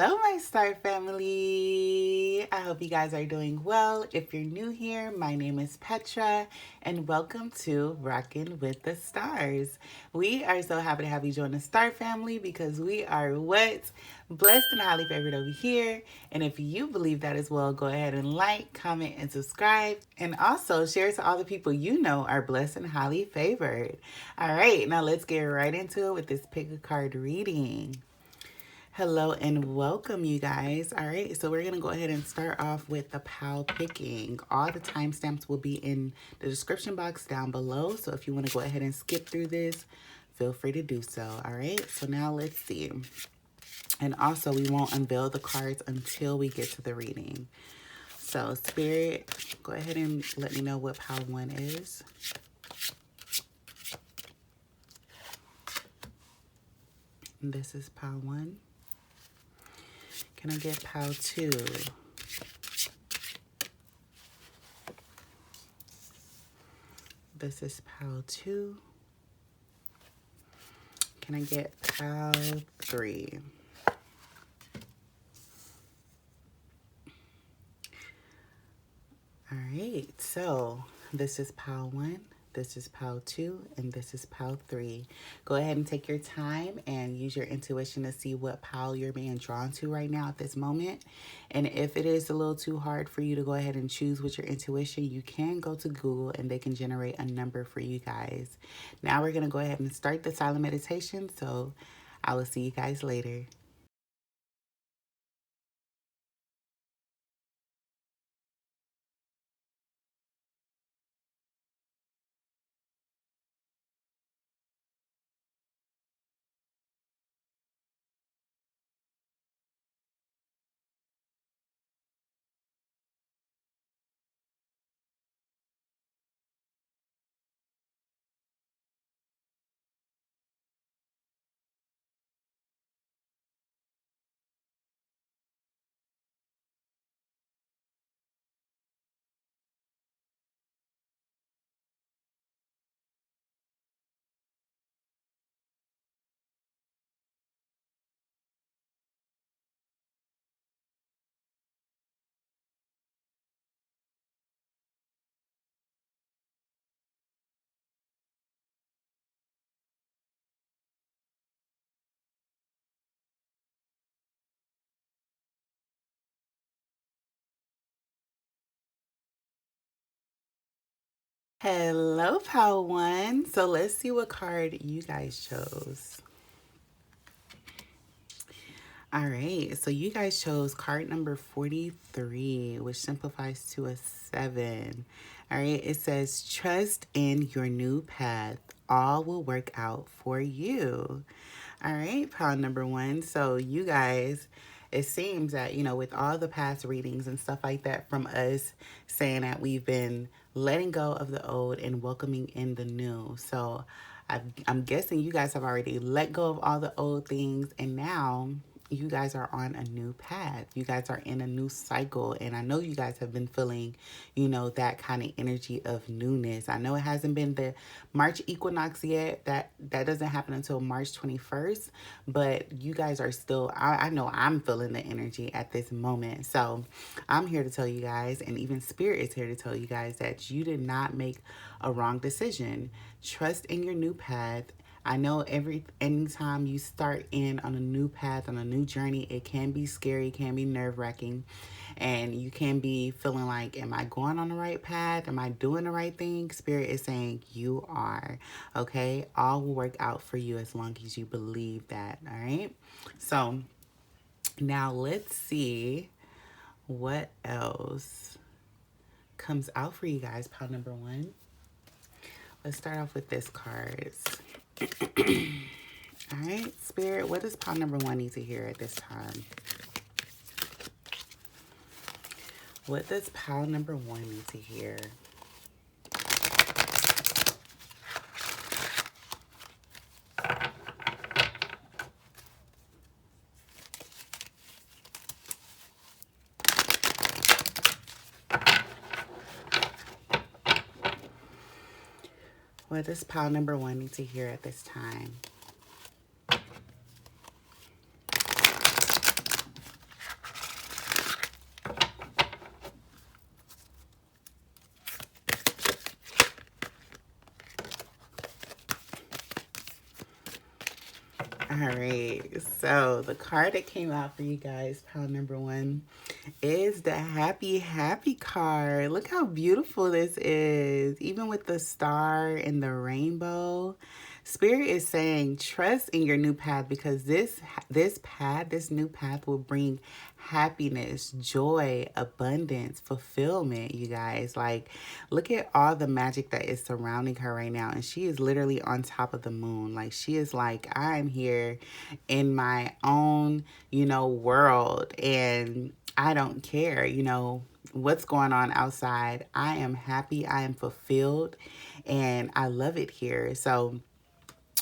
Hello, my star family. I hope you guys are doing well. If you're new here, my name is Petra, and welcome to Rockin' with the Stars. We are so happy to have you join the Star family because we are what? Blessed and highly favored over here. And if you believe that as well, go ahead and like, comment, and subscribe. And also share to all the people you know are blessed and highly favored. All right, now let's get right into it with this pick a card reading. Hello and welcome, you guys. All right, so we're going to go ahead and start off with the pal picking. All the timestamps will be in the description box down below. So if you want to go ahead and skip through this, feel free to do so. All right, so now let's see. And also, we won't unveil the cards until we get to the reading. So, Spirit, go ahead and let me know what pile 1 is. And this is pile 1. Can I get pile 2? This is pile 2. Can I get pile 3? All right, so this is pile 1, this is pile 2, and this is pile 3. Go ahead and take your time and use your intuition to see what pile you're being drawn to right now at this moment. And if it is a little too hard for you to go ahead and choose with your intuition, you can go to Google and they can generate a number for you guys. Now we're going to go ahead and start the silent meditation, so I will see you guys later. Hello, pile 1. So let's see what card you guys chose. All right, so you guys chose card number 43, which simplifies to a 7. All right, it says, trust in your new path. All will work out for you. All right, pile number 1. So you guys, it seems that, you know, with all the past readings and stuff like that from us saying that we've been letting go of the old and welcoming in the new. So I'm guessing you guys have already let go of all the old things, and now you guys are on a new path. You guys are in a new cycle. And I know you guys have been feeling, you know, that kind of energy of newness. I know it hasn't been the March equinox yet. That doesn't happen until March 21st. But you guys are still, I know I'm feeling the energy at this moment. So I'm here to tell you guys, and even Spirit is here to tell you guys, that you did not make a wrong decision. Trust in your new path. I know anytime you start in on a new path, on a new journey, it can be scary, it can be nerve-wracking, and you can be feeling like, am I going on the right path? Am I doing the right thing? Spirit is saying you are, okay? All will work out for you as long as you believe that, all right? So now let's see what else comes out for you guys, pile number 1. Let's start off with this card. All right, Spirit, what does pile number 1 need to hear at this time? What does pile number 1 need to hear? What does pile number 1 need to hear at this time? All right, so the card that came out for you guys, pile number one, is the happy card. Look how beautiful this is, even with the star and the rainbow. Spirit is saying trust in your new path, because this new path will bring happiness, joy, abundance, fulfillment, you guys. Like, look at all the magic that is surrounding her right now. And she is literally on top of the moon. Like, she is like, I'm here in my own, world. And I don't care, what's going on outside. I am happy. I am fulfilled. And I love it here. So,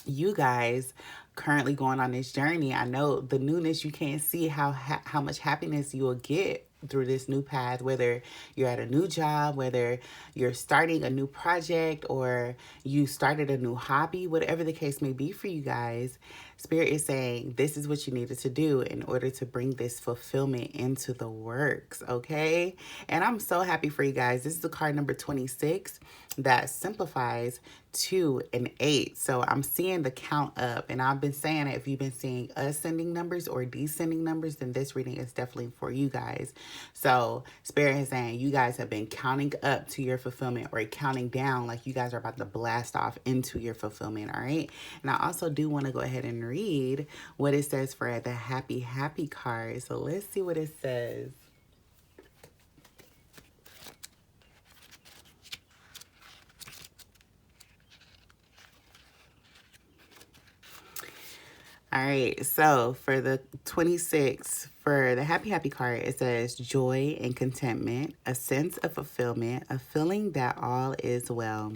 you guys currently going on this journey, I know the newness, you can't see how much happiness you will get through this new path, whether you're at a new job, whether you're starting a new project, or you started a new hobby, whatever the case may be for you guys. Spirit is saying this is what you needed to do in order to bring this fulfillment into the works, okay? And I'm so happy for you guys. This is the card number 26 that simplifies 2 and 8. So I'm seeing the count up, and I've been saying it. If you've been seeing ascending numbers or descending numbers, then this reading is definitely for you guys. So Spirit is saying you guys have been counting up to your fulfillment, or counting down, like you guys are about to blast off into your fulfillment. All right. And I also do want to go ahead and read what it says for the happy card. So let's see what it says. All right, so for the 26, for the happy card, it says joy and contentment, a sense of fulfillment, a feeling that all is well.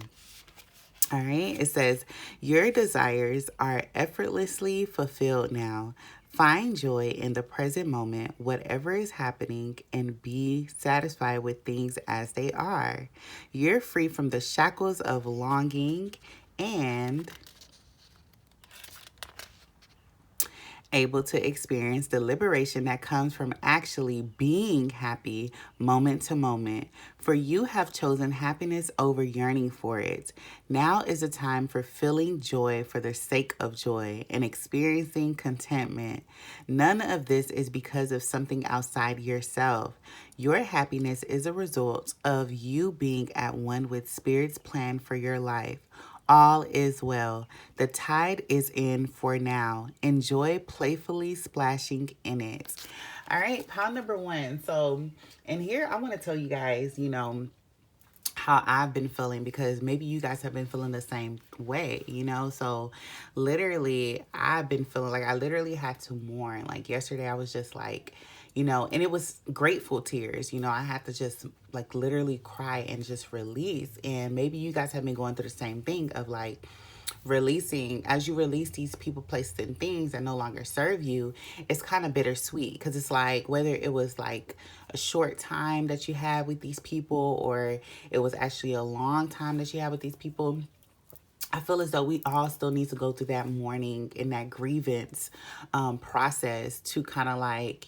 All right, it says your desires are effortlessly fulfilled now. Find joy in the present moment, whatever is happening, and be satisfied with things as they are. You're free from the shackles of longing and able to experience the liberation that comes from actually being happy moment to moment. For you have chosen happiness over yearning for it. Now is the time for feeling joy for the sake of joy and experiencing contentment. None of this is because of something outside yourself. Your happiness is a result of you being at one with Spirit's plan for your life. All is well. The tide is in for now. Enjoy playfully splashing in it. All right, pile number one. So, in here, I want to tell you guys, how I've been feeling, because maybe you guys have been feeling the same way, So, literally, I've been feeling like I literally had to mourn. Like, yesterday, I was just like, and it was grateful tears. I had to just like literally cry and just release. And maybe you guys have been going through the same thing of like releasing. As you release these people, places, and things that no longer serve you, it's kind of bittersweet, because it's like whether it was like a short time that you had with these people, or it was actually a long time that you had with these people, I feel as though we all still need to go through that mourning and that grievance process to kind of like,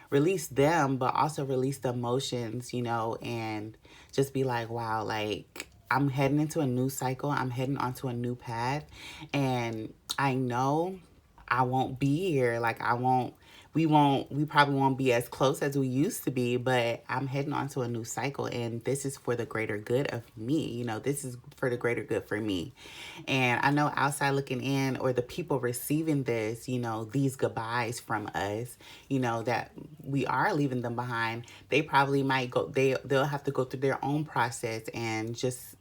release them, but also release the emotions, and just be like, wow, like I'm heading into a new cycle. I'm heading onto a new path. And I know I won't be here. Like we probably won't be as close as we used to be, but I'm heading on to a new cycle, and this is for the greater good of me. This is for the greater good for me. And I know outside looking in, or the people receiving this, these goodbyes from us, that we are leaving them behind, they probably might go, they'll have to go through their own process and just,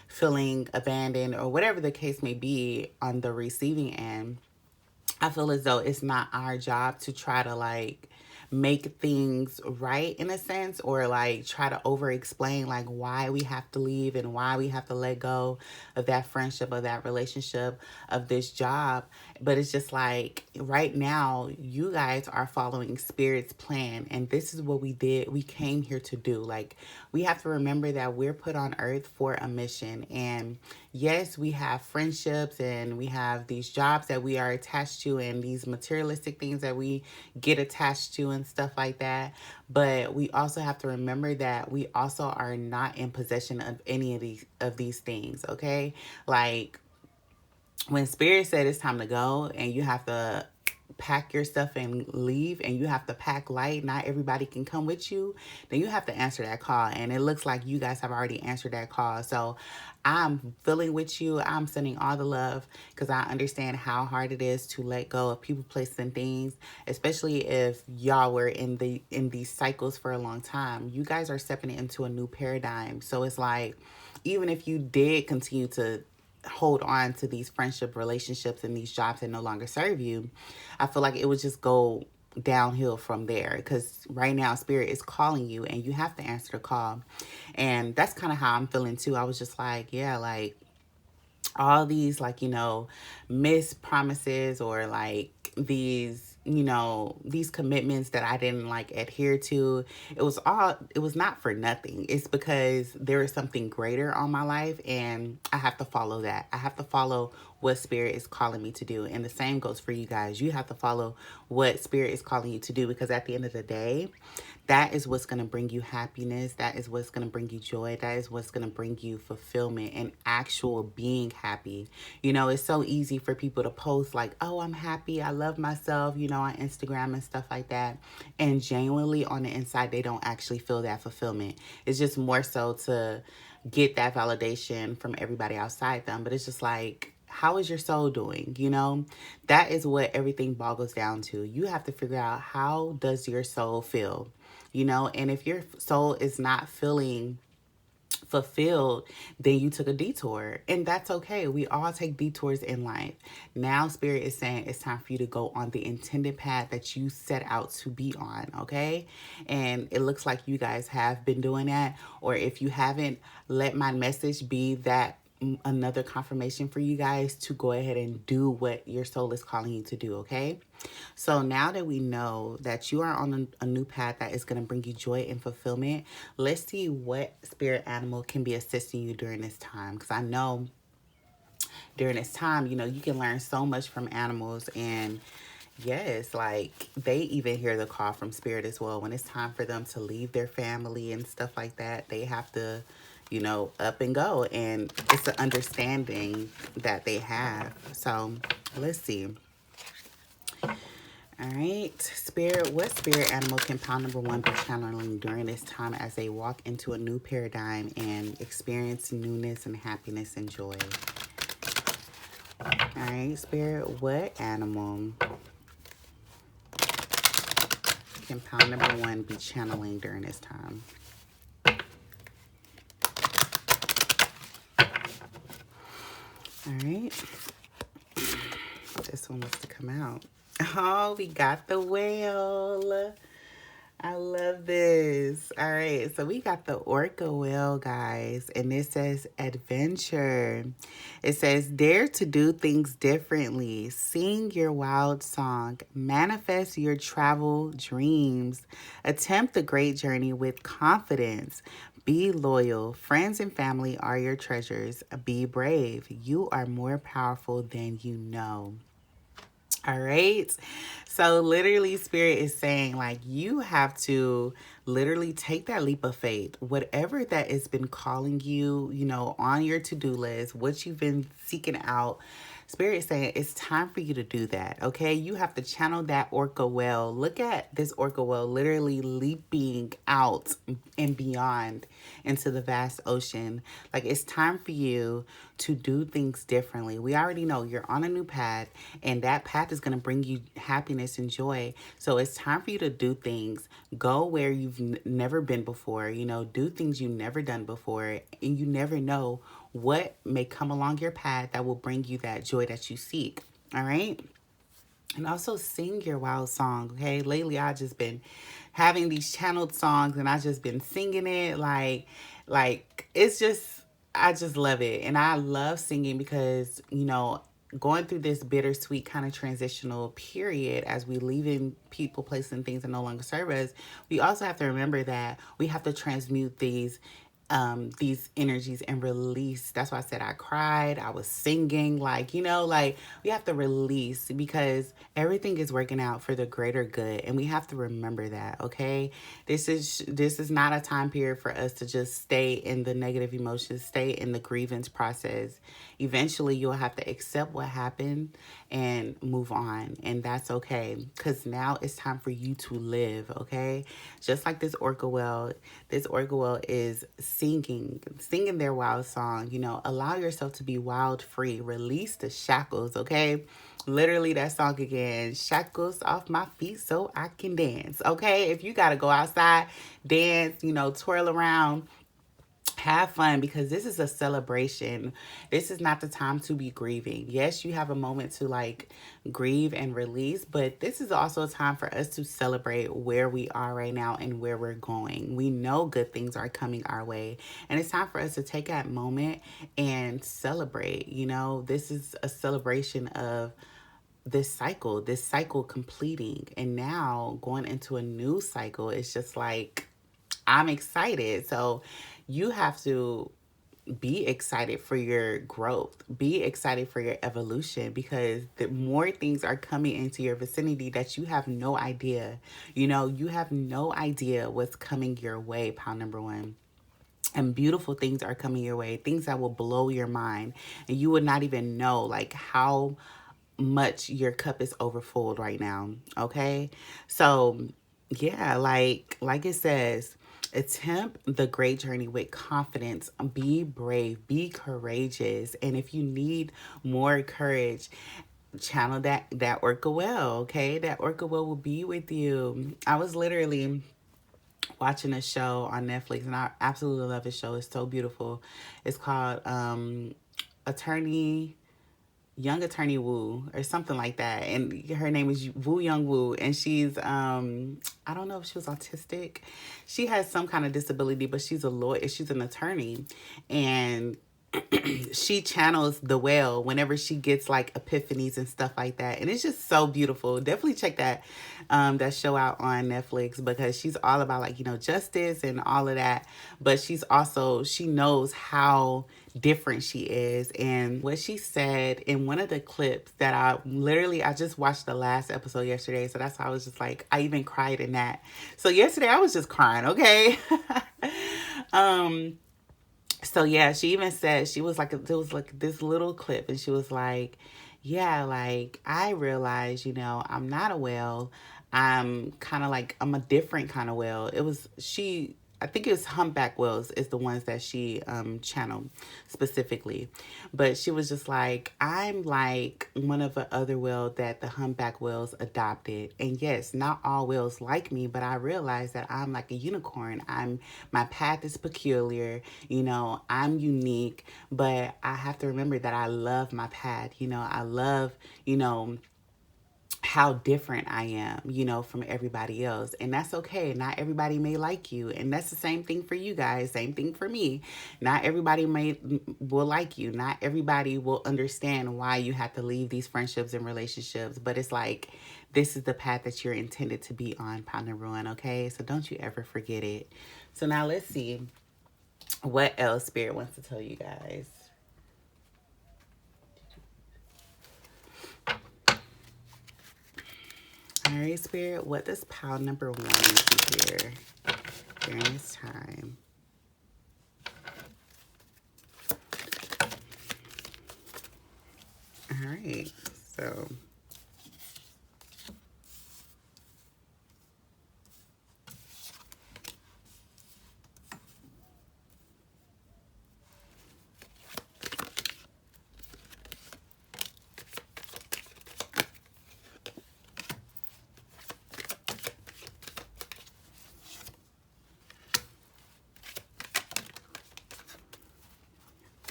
feeling abandoned or whatever the case may be on the receiving end. I feel as though it's not our job to try to like make things right in a sense, or like try to over explain like why we have to leave and why we have to let go of that friendship or that relationship of this job. But it's just like right now you guys are following Spirit's plan, and this is what we did. We came here to do. Like, we have to remember that we're put on earth for a mission. And yes, we have friendships and we have these jobs that we are attached to, and these materialistic things that we get attached to and stuff like that. But we also have to remember that we also are not in possession of any of these things, okay? Like, when Spirit said it's time to go and you have to pack your stuff and leave, and you have to pack light, not everybody can come with you, then you have to answer that call. And it looks like you guys have already answered that call. So I'm feeling with you. I'm sending all the love because I understand how hard it is to let go of people, places, and things, especially if y'all were in these cycles for a long time. You guys are stepping into a new paradigm. So it's like, even if you did continue to hold on to these friendship relationships and these jobs that no longer serve you, I feel like it would just go downhill from there, because right now Spirit is calling you and you have to answer the call. And that's kind of how I'm feeling too. I was just like, yeah, like all these, like, missed promises, or like these, these commitments that I didn't like adhere to, it was not for nothing. It's because there is something greater on my life, and I have to follow that. I have to follow what Spirit is calling me to do. And the same goes for you guys. You have to follow what Spirit is calling you to do, because at the end of the day, that is what's going to bring you happiness. That is what's going to bring you joy. That is what's going to bring you fulfillment and actual being happy. It's so easy for people to post like, oh, I'm happy, I love myself, on Instagram and stuff like that. And genuinely on the inside, they don't actually feel that fulfillment. It's just more so to get that validation from everybody outside them. But it's just like, how is your soul doing? That is what everything boggles down to. You have to figure out, how does your soul feel? And if your soul is not feeling fulfilled, then you took a detour, and that's okay. We all take detours in life. Now Spirit is saying it's time for you to go on the intended path that you set out to be on. Okay. And it looks like you guys have been doing that, or if you haven't, let my message be that another confirmation for you guys to go ahead and do what your soul is calling you to do. Okay. So now that we know that you are on a new path that is going to bring you joy and fulfillment, let's see what spirit animal can be assisting you during this time. Because I know during this time, you can learn so much from animals. And yes, like they even hear the call from Spirit as well. When it's time for them to leave their family and stuff like that, they have to, up and go. And it's an understanding that they have. So let's see. All right, Spirit, what spirit animal can pile number 1 be channeling during this time as they walk into a new paradigm and experience newness and happiness and joy? All right, Spirit, what animal can pile number 1 be channeling during this time? All right, this one wants to come out. Oh, we got the whale. I love this. All right, so we got the orca whale, guys, and it says adventure. It says dare to do things differently, sing your wild song, manifest your travel dreams, attempt the great journey with confidence. Be loyal. Friends and family are your treasures. Be brave. You are more powerful than you know. All right. So literally Spirit is saying, like, you have to literally take that leap of faith. Whatever that has been calling you, on your to-do list, what you've been seeking out, Spirit is saying it's time for you to do that. Okay. You have to channel that orca whale. Look at this orca whale literally leaping out and beyond into the vast ocean. Like, it's time for you to do things differently. We already know you're on a new path, and that path is going to bring you happiness and joy. So it's time for you to do things. Go where you've never been before, do things you've never done before, and you never know what may come along your path that will bring you that joy that you seek. All right. And also sing your wild song. Okay. Lately, I just been having these channeled songs, and I just been singing it. Like it's just, I just love it. And I love singing because, going through this bittersweet kind of transitional period as we leave in people, places, and things that no longer serve us, we also have to remember that we have to transmute these these energies and release. That's why I said I cried, I was singing, like, like we have to release because everything is working out for the greater good, and we have to remember that. Okay, this is not a time period for us to just stay in the negative emotions, stay in the grievance process. Eventually you'll have to accept what happened and move on, and that's okay, because now it's time for you to live. Okay, just like this orca whale is singing their wild song. Allow yourself to be wild free, release the shackles. Okay, literally that song again, shackles off my feet so I can dance. Okay, if you got to go outside, dance, twirl around, have fun, because this is a celebration. This is not the time to be grieving. Yes, you have a moment to like grieve and release, but this is also a time for us to celebrate where we are right now and where we're going. We know good things are coming our way, and it's time for us to take that moment and celebrate. This is a celebration of this cycle completing, and now going into a new cycle. It's just like, I'm excited. So you have to be excited for your growth, be excited for your evolution, because the more things are coming into your vicinity that you have no idea. You have no idea what's coming your way, pound number one. And beautiful things are coming your way, things that will blow your mind, and you would not even know like how much your cup is overfull right now. Okay, so yeah, like it says, attempt the great journey with confidence, be brave, be courageous, and if you need more courage, channel that orca well. Okay, that orca well will be with you. I was literally watching a show on Netflix, and I absolutely love this show. It's so beautiful. It's called Attorney Young Attorney Woo or something like that, and her name is Woo Young Woo, and she's I don't know if she was autistic. She has some kind of disability, but she's a lawyer. She's an attorney, and she channels the whale whenever she gets like epiphanies and stuff like that, and it's just so beautiful. Definitely check that show out on Netflix, because she's all about like justice and all of that, but she knows how different she is. And what she said in one of the clips that I just watched the last episode yesterday, so that's why I was just like, I even cried in that. So yesterday I was just crying. Okay. So yeah, she even said, she was like, there was like this little clip, and she was like, yeah, like I realized, I'm not a whale. I'm kind of like, I'm a different kind of whale. I think it was humpback whales is the ones that she channeled specifically. But she was just like, I'm like one of the other whales that the humpback whales adopted. And yes, not all whales like me, but I realized that I'm like a unicorn. My path is peculiar, I'm unique, but I have to remember that I love my path. I love, how different I am, from everybody else. And that's okay. Not everybody may like you. And that's the same thing for you guys. Same thing for me. Not everybody will like you. Not everybody will understand why you have to leave these friendships and relationships. But it's like, this is the path that you're intended to be on, pound and ruin. Okay. So don't you ever forget it. So now let's see what else Spirit wants to tell you guys. All right, Spirit, what does pound number one need to hear during this time? All right, so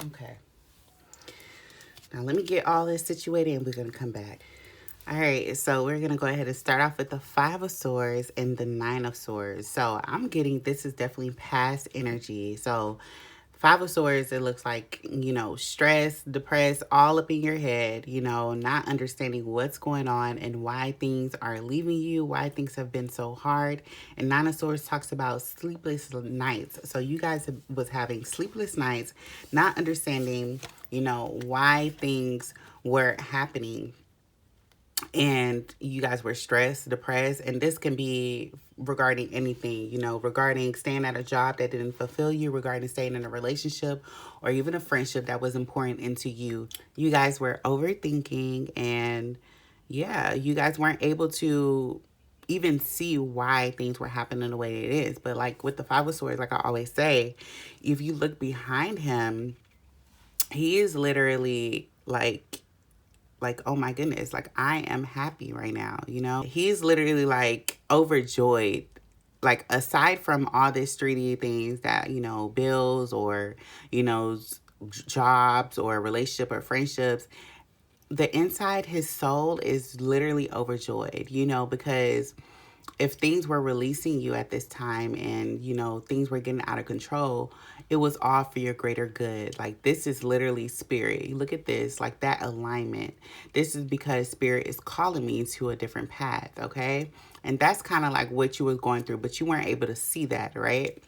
okay. Now let me get all this situated and we're going to come back. All right, so we're going to go ahead and start off with the Five of Swords and the Nine of Swords. So I'm getting, this is definitely past energy. So Five of Swords, it looks like, you know, stress, depressed, all up in your head, you know, not understanding what's going on and why things are leaving you, why things have been so hard. And Nine of Swords talks about sleepless nights. So you guys was having sleepless nights, not understanding, you know, why things were happening, and you guys were stressed, depressed, and this can be regarding anything, you know, regarding staying at a job that didn't fulfill you, regarding staying in a relationship or even a friendship that was important into you. You guys were overthinking, and yeah, you guys weren't able to even see why things were happening the way it is. But like with the Five of Swords, like I always say, if you look behind him, he is literally like, oh my goodness, like I am happy right now, you know? He's literally like overjoyed. Like aside from all this 3D things that, you know, bills or, you know, jobs or relationship or friendships, the inside his soul is literally overjoyed, you know, because if things were releasing you at this time and, you know, things were getting out of control, it was all for your greater good. Like, this is literally spirit. You look at this, like that alignment. This is because spirit is calling me to a different path, okay? And that's kind of like what you was going through, but you weren't able to see that, right?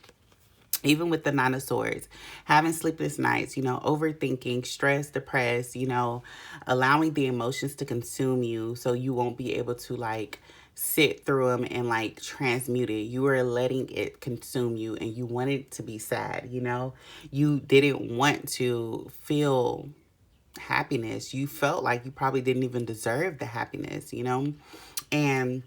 Even with the Nine of Swords, having sleepless nights, you know, overthinking, stress, depressed, you know, allowing the emotions to consume you so you won't be able to like sit through them and like transmute it. You were letting it consume you and you wanted to be sad, you know? You didn't want to feel happiness. You felt like you probably didn't even deserve the happiness, you know? And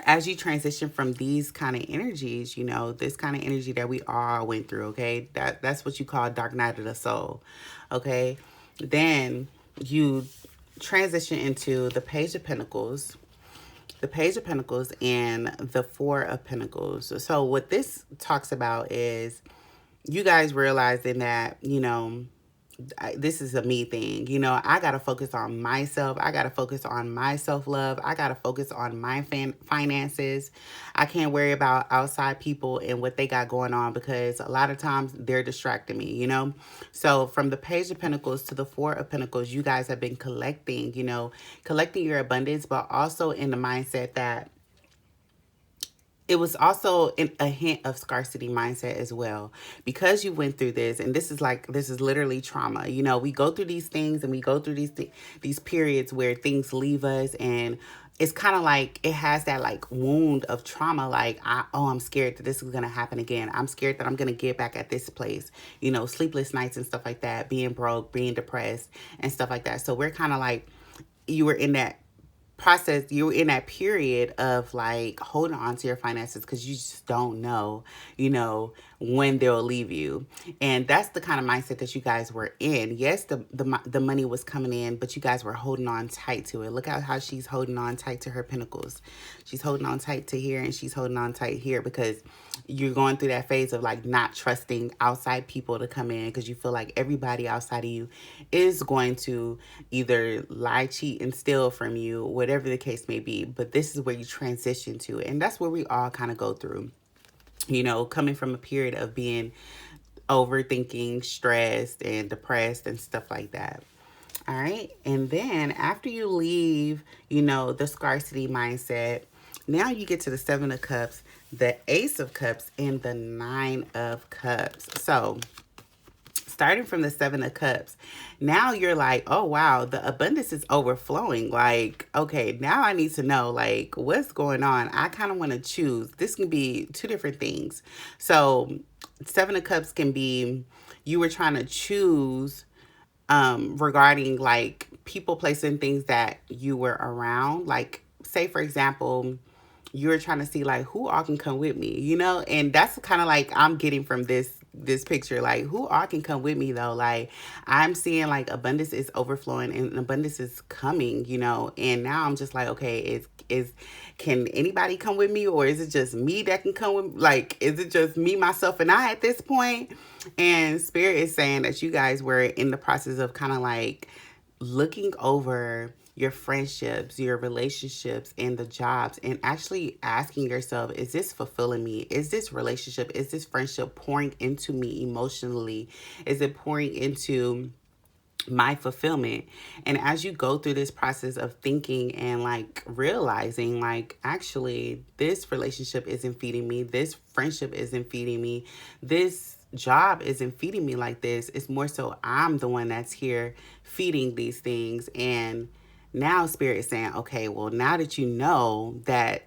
as you transition from these kind of energies, you know, this kind of energy that we all went through, okay? That's what you call dark night of the soul, okay? Then you transition into the Page of Pentacles, the Page of Pentacles and the Four of Pentacles. So what this talks about is you guys realizing that, you know, this is a me thing. You know, I got to focus on myself. I got to focus on my self-love. I got to focus on my finances. I can't worry about outside people and what they got going on because a lot of times they're distracting me, you know? So from the Page of Pentacles to the Four of Pentacles, you guys have been collecting, you know, collecting your abundance, but also in the mindset that it was also a hint of scarcity mindset as well, because you went through this, and this is literally trauma. You know, we go through these things and we go through these periods where things leave us, and it's kind of like it has that like wound of trauma. Like, I'm scared that this is going to happen again. I'm scared that I'm going to get back at this place, you know, sleepless nights and stuff like that, being broke, being depressed and stuff like that. So we're kind of like, you were in that process, you're in that period of like holding on to your finances because you just don't know, you know, when they'll leave you. And that's the kind of mindset that you guys were in. Yes, the money was coming in, but you guys were holding on tight to it. Look at how she's holding on tight to her pentacles. She's holding on tight to here and she's holding on tight here because you're going through that phase of like not trusting outside people to come in because you feel like everybody outside of you is going to either lie, cheat, and steal from you, whatever the case may be. But this is where you transition to, and that's where we all kind of go through, you know, coming from a period of being overthinking, stressed, and depressed and stuff like that. All right. And then after you leave, you know, the scarcity mindset, now you get to the Seven of Cups, the Ace of Cups, and the Nine of Cups. So starting from the Seven of Cups, now you're like, oh, wow, the abundance is overflowing. Like, okay, now I need to know, like, what's going on? I kind of want to choose. This can be two different things. So Seven of Cups can be you were trying to choose regarding like people, placing things that you were around. Like, say, for example, you're trying to see like who all can come with me, you know? And that's kind of like I'm getting from this picture, like who all can come with me though. Like I'm seeing like abundance is overflowing and abundance is coming, you know? And now I'm just like, okay, is can anybody come with me, or is it just me that can come with, like, is it just me, myself, and I at this point? And Spirit is saying that you guys were in the process of kind of like looking over your friendships, your relationships, and the jobs, and actually asking yourself, is this fulfilling me? Is this relationship, is this friendship pouring into me emotionally? Is it pouring into my fulfillment? And as you go through this process of thinking and like realizing, like, actually, this relationship isn't feeding me, this friendship isn't feeding me, this job isn't feeding me like this, it's more so I'm the one that's here feeding these things. And now spirit is saying, okay, well, now that you know that,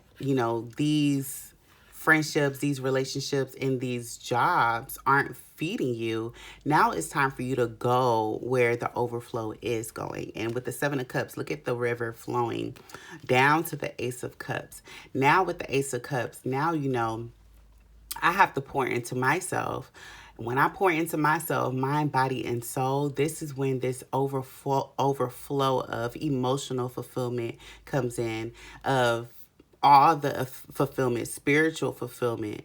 these friendships, these relationships, and these jobs aren't feeding you, now it's time for you to go where the overflow is going. And with the Seven of Cups, look at the river flowing down to the Ace of Cups. Now with the Ace of Cups, now I have to pour into myself. When I pour into myself, mind, body, and soul, this is when this overflow of emotional fulfillment comes in, of all the fulfillment, spiritual fulfillment,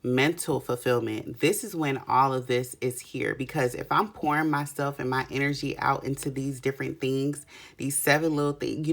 mental fulfillment. This is when all of this is here. Because if I'm pouring myself and my energy out into these different things, these seven little things,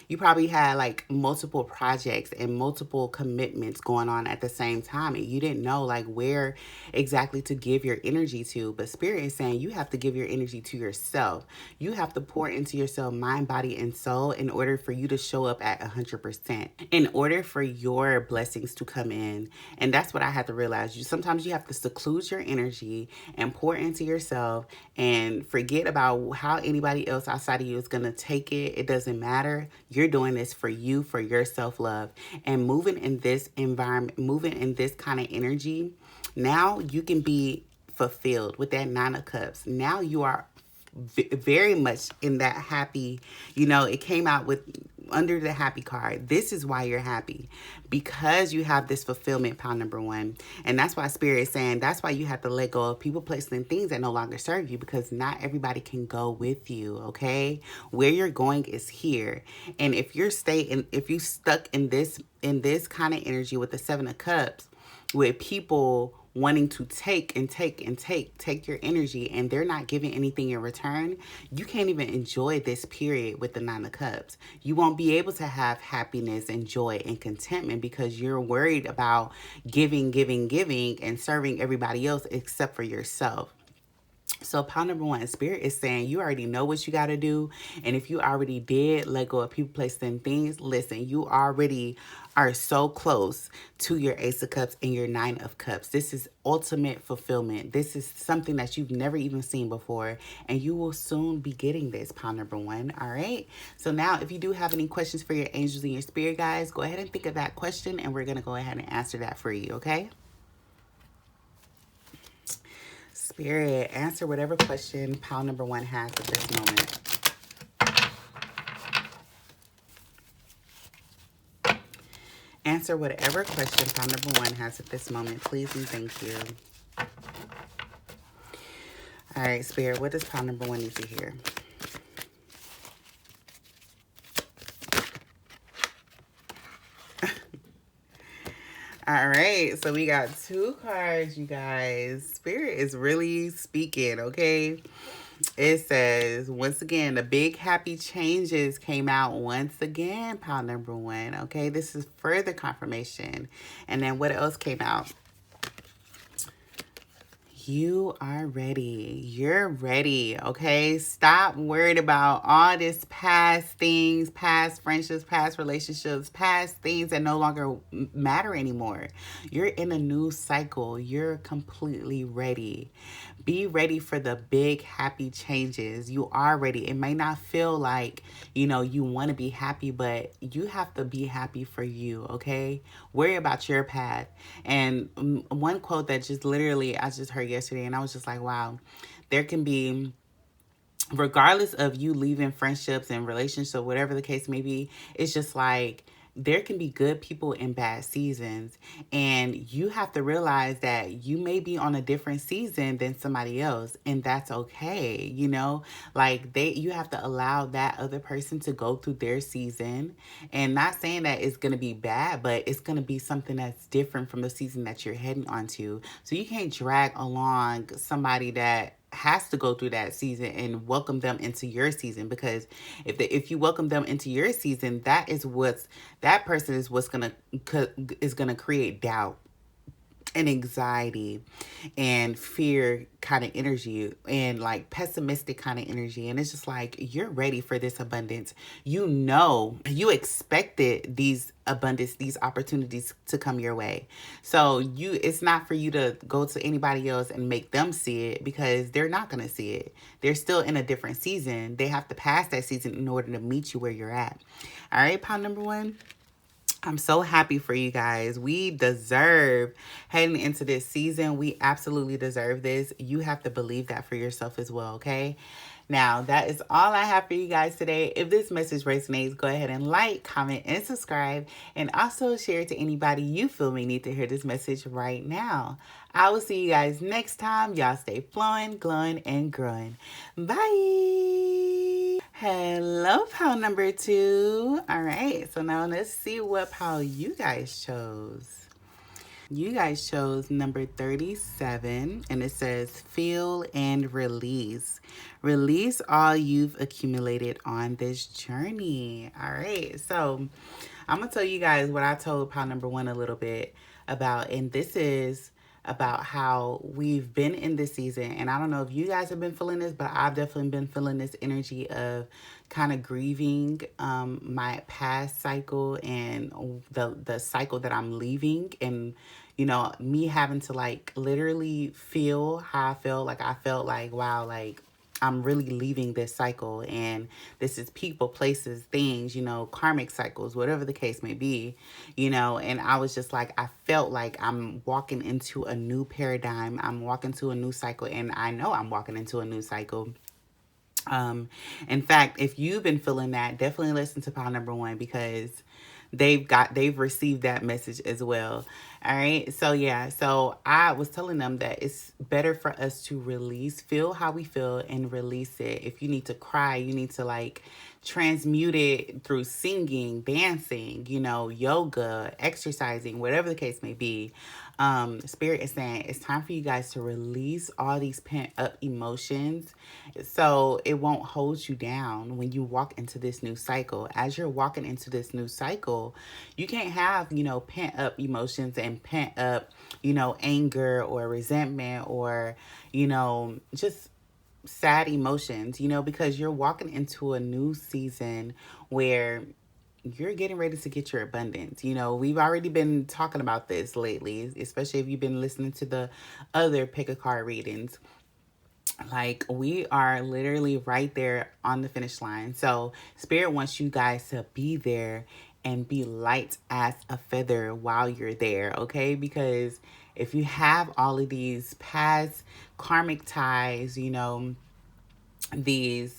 you probably had like multiple projects and multiple commitments going on at the same time, and you didn't know like where exactly to give your energy to. But spirit is saying you have to give your energy to yourself. You have to pour into yourself, mind, body, and soul, in order for you to show up at 100%, in order for your blessings to come in. And that's what I had to realize. Sometimes you have to seclude your energy and pour into yourself and forget about how anybody else outside of you is going to take it. It doesn't matter. You're doing this for you, for your self-love. And moving in this environment, moving in this kind of energy, now you can be fulfilled with that Nine of Cups. Now you are very much in that happy, it came out with under the happy card. This is why you're happy, because you have this fulfillment, pile number one. And that's why spirit is saying, that's why you have to let go of people, places, and things that no longer serve you, because not everybody can go with you. Okay, where you're going is here. And if you're if you stuck in this kind of energy with the Seven of Cups, with people wanting to take and take your energy, and they're not giving anything in return, you can't even enjoy this period with the Nine of Cups. You won't be able to have happiness and joy and contentment because you're worried about giving, and serving everybody else except for yourself. So pile number one, spirit is saying you already know what you got to do. And if you already did let go of people, places, and things, listen, you already are so close to your Ace of Cups and your Nine of Cups. This is ultimate fulfillment. This is something that you've never even seen before. And you will soon be getting this, pile number one. All right. So now if you do have any questions for your angels and your spirit guides, go ahead and think of that question, and we're going to go ahead and answer that for you. Okay. Spirit, answer whatever question pile number one has at this moment. Answer whatever question pile number one has at this moment, please and thank you. All right, Spirit, what does pile number one need to hear? All right, so we got two cards, you guys. Spirit is really speaking, okay? It says, once again, the big happy changes came out once again, pile number one, okay? This is further confirmation. And then what else came out? You are ready. You're ready, okay? Stop worried about all this past things, past friendships, past relationships, past things that no longer matter anymore. You're in a new cycle. You're completely ready. Be ready for the big happy changes. You are ready. It may not feel like, you want to be happy, but you have to be happy for you, okay? Worry about your path. And one quote that just literally I just heard yesterday, and I was just like, wow, there can be, regardless of you leaving friendships and relationships, whatever the case may be, it's just like, there can be good people in bad seasons, and you have to realize that you may be on a different season than somebody else, and that's okay. Like you have to allow that other person to go through their season, and not saying that it's going to be bad, but it's going to be something that's different from the season that you're heading onto. So you can't drag along somebody that has to go through that season and welcome them into your season, because if you welcome them into your season, that person is gonna create doubt and anxiety and fear kind of energy and like pessimistic kind of energy. And it's just like, you're ready for this abundance. You expected these abundance, these opportunities to come your way. So it's not for you to go to anybody else and make them see it, because they're not going to see it. They're still in a different season. They have to pass that season in order to meet you where you're at. All right, pound number one. I'm so happy for you guys. We deserve heading into this season. We absolutely deserve this. You have to believe that for yourself as well, okay? Now, that is all I have for you guys today. If this message resonates, go ahead and like, comment, and subscribe. And also share it to anybody you feel may need to hear this message right now. I will see you guys next time. Y'all stay flowing, glowing, and growing. Bye. Hello, pal number 2. All right, so now let's see what pal you guys chose. You guys chose number 37, and it says feel and release. Release all you've accumulated on this journey. All right, so I'm going to tell you guys what I told pal number 1 a little bit about, and this is about how we've been in this season. And I don't know if you guys have been feeling this, but I've definitely been feeling this energy of kind of grieving my past cycle and the cycle that I'm leaving, and me having to like literally feel how I felt. Like I felt like, wow, like I'm really leaving this cycle, and this is people, places, things, karmic cycles, whatever the case may be, and I was just like, I felt like I'm walking into a new paradigm. I'm walking to a new cycle, and I know I'm walking into a new cycle. In fact, if you've been feeling that, definitely listen to pile number 1, because they've received that message as well. All right. So yeah, so I was telling them that it's better for us to feel how we feel and release it. If you need to cry, you need to like transmute it through singing, dancing, yoga, exercising, whatever the case may be. Spirit is saying it's time for you guys to release all these pent up emotions, so it won't hold you down when you walk into this new cycle. As you're walking into this new cycle, you can't have, pent up emotions and pent up, anger or resentment or, just sad emotions, because you're walking into a new season where you're getting ready to get your abundance. We've already been talking about this lately, especially if you've been listening to the other pick a card readings. Like, we are literally right there on the finish line. So Spirit wants you guys to be there and be light as a feather while you're there, okay? Because if you have all of these past karmic ties, these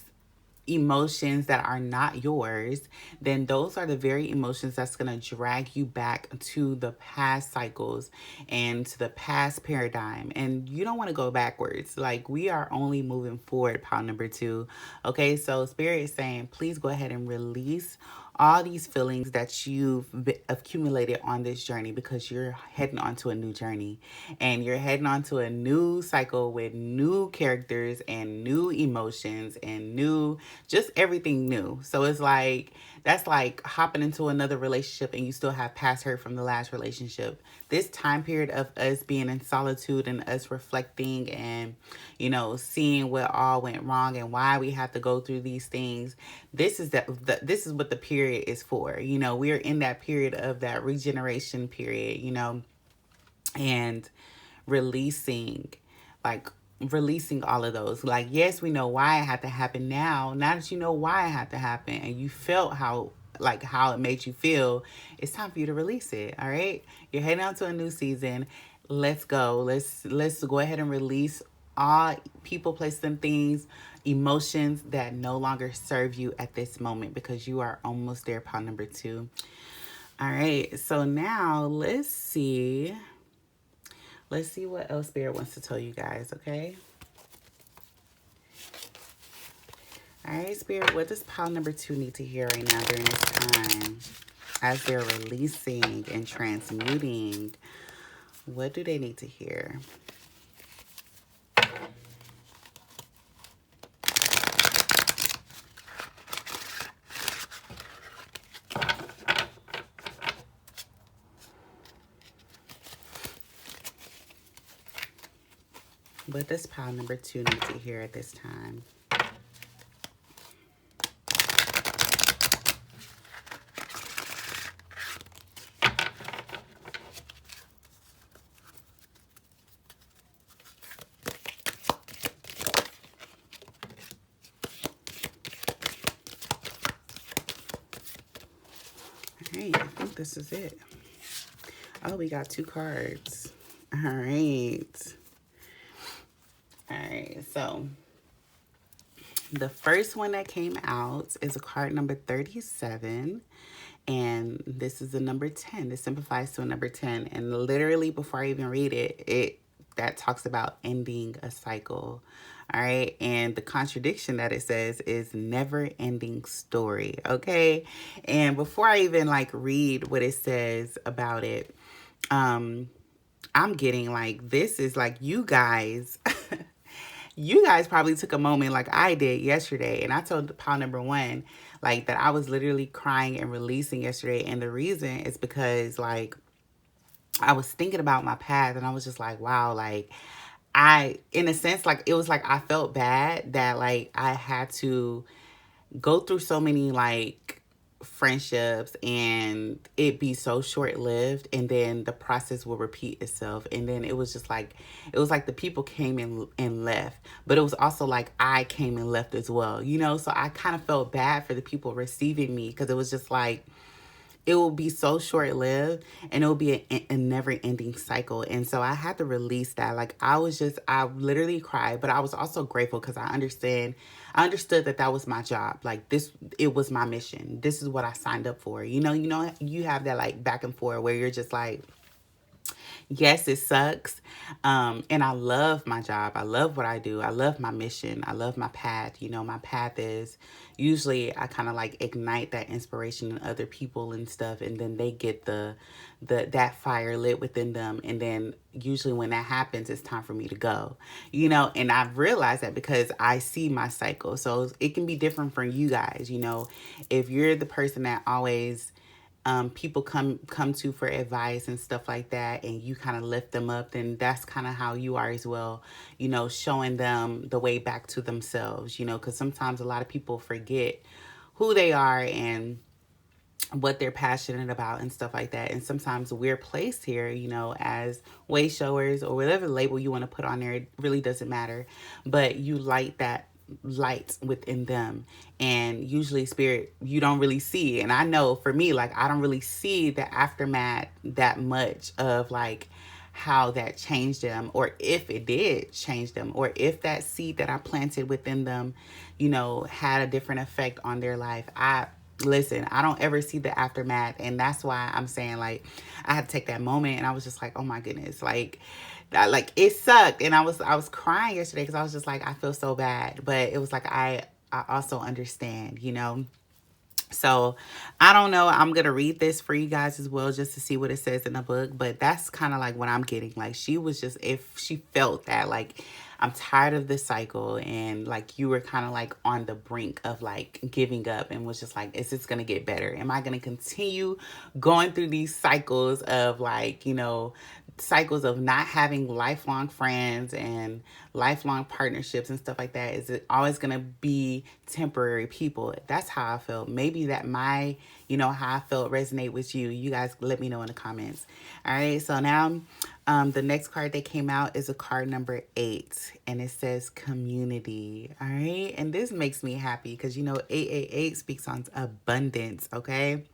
emotions that are not yours, then those are the very emotions that's going to drag you back to the past cycles and to the past paradigm. And you don't want to go backwards. Like, we are only moving forward, pile number 2. Okay, so Spirit is saying, please go ahead and release all these feelings that you've accumulated on this journey, because you're heading onto a new journey and you're heading onto a new cycle with new characters and new emotions and just everything new. So it's like, that's like hopping into another relationship and you still have past hurt from the last relationship. This time period of us being in solitude and us reflecting and, seeing what all went wrong and why we have to go through these things. This is what the period is for. We're in that period of that regeneration period, and releasing all of those. Like, yes, we know why it had to happen now. Now that you know why it had to happen and you felt how it made you feel, it's time for you to release it. All right. You're heading out to a new season. Let's go. Let's go ahead and release all people, places, and things, emotions that no longer serve you at this moment, because you are almost there, pile number 2. All right. So now let's see what else Spirit wants to tell you guys, okay? All right, Spirit, what does pile number 2 need to hear right now during this time? As they're releasing and transmuting, what do they need to hear? But this pile number 2 needs to hear at this time. Hey, I think this is it. Oh, we got 2 cards. All right. All right, so the first one that came out is a card number 37. And this is the number 10. This simplifies to a number 10. And literally before I even read it, that talks about ending a cycle. All right. And the contradiction that it says is never ending story. Okay. And before I even like read what it says about it, I'm getting like, this is like you guys. You guys probably took a moment like I did yesterday. And I told pile number 1, like, that I was literally crying and releasing yesterday. And the reason is because, like, I was thinking about my path and I was just like, wow, like, in a sense, like, it was like I felt bad that, like, I had to go through so many, like, friendships and it be so short-lived, and then the process will repeat itself. And then it was just like, it was like the people came and left, but it was also like I came and left as well, you know. So I kind of felt bad for the people receiving me, because it was just like, it will be so short-lived and it will be a never-ending cycle. And so I had to release that. Like, I literally cried, but I was also grateful because I understood that that was my job. Like, it was my mission. This is what I signed up for. You know, you have that like back and forth where you're just like, yes, it sucks. And I love my job. I love what I do. I love my mission. I love my path. You know, my path is usually I kind of like ignite that inspiration in other people and stuff. And then they get that fire lit within them. And then usually when that happens, it's time for me to go, you know. And I've realized that because I see my cycle. So it can be different from you guys, you know. If you're the person that always people come to for advice and stuff like that, and you kind of lift them up, then that's kind of how you are as well, you know, showing them the way back to themselves, you know, because sometimes a lot of people forget who they are and what they're passionate about and stuff like that. And sometimes we're placed here, you know, as way showers or whatever label you want to put on there. It really doesn't matter, but you light that light within them. And usually spirit, you don't really see. And I know for me, like, I don't really see the aftermath that much of like how that changed them, or if it did change them, or if that seed that I planted within them, you know, had a different effect on their life. Listen, I don't ever see the aftermath. And that's why I'm saying, like, I had to take that moment and I was just like, oh my goodness, like it sucked. And I was crying yesterday because I was just like, I feel so bad. But it was like, I also understand, you know. So I don't know. I'm going to read this for you guys as well, just to see what it says in the book. But that's kind of like what I'm getting. Like, she was just, if she felt that, like, I'm tired of this cycle, and like you were kind of like on the brink of like giving up, and was just like, is this going to get better? Am I going to continue going through these cycles of like, you know, cycles of not having lifelong friends and lifelong partnerships and stuff like that? Is it always going to be temporary people? That's how I felt. Maybe that you know, how I felt resonate with you. You guys let me know in the comments. All right. So now the next card that came out is a card number 8, and it says community. All right. And this makes me happy because, you know, 888 speaks on abundance. Okay.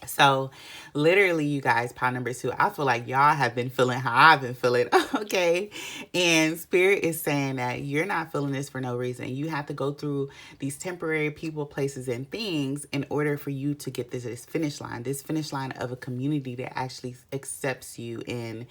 So literally, you guys, pile number 2, I feel like y'all have been feeling how I've been feeling. Okay. And spirit is saying that you're not feeling this for no reason. You have to go through these temporary people, places, and things in order for you to get this finish line of a community that actually accepts you and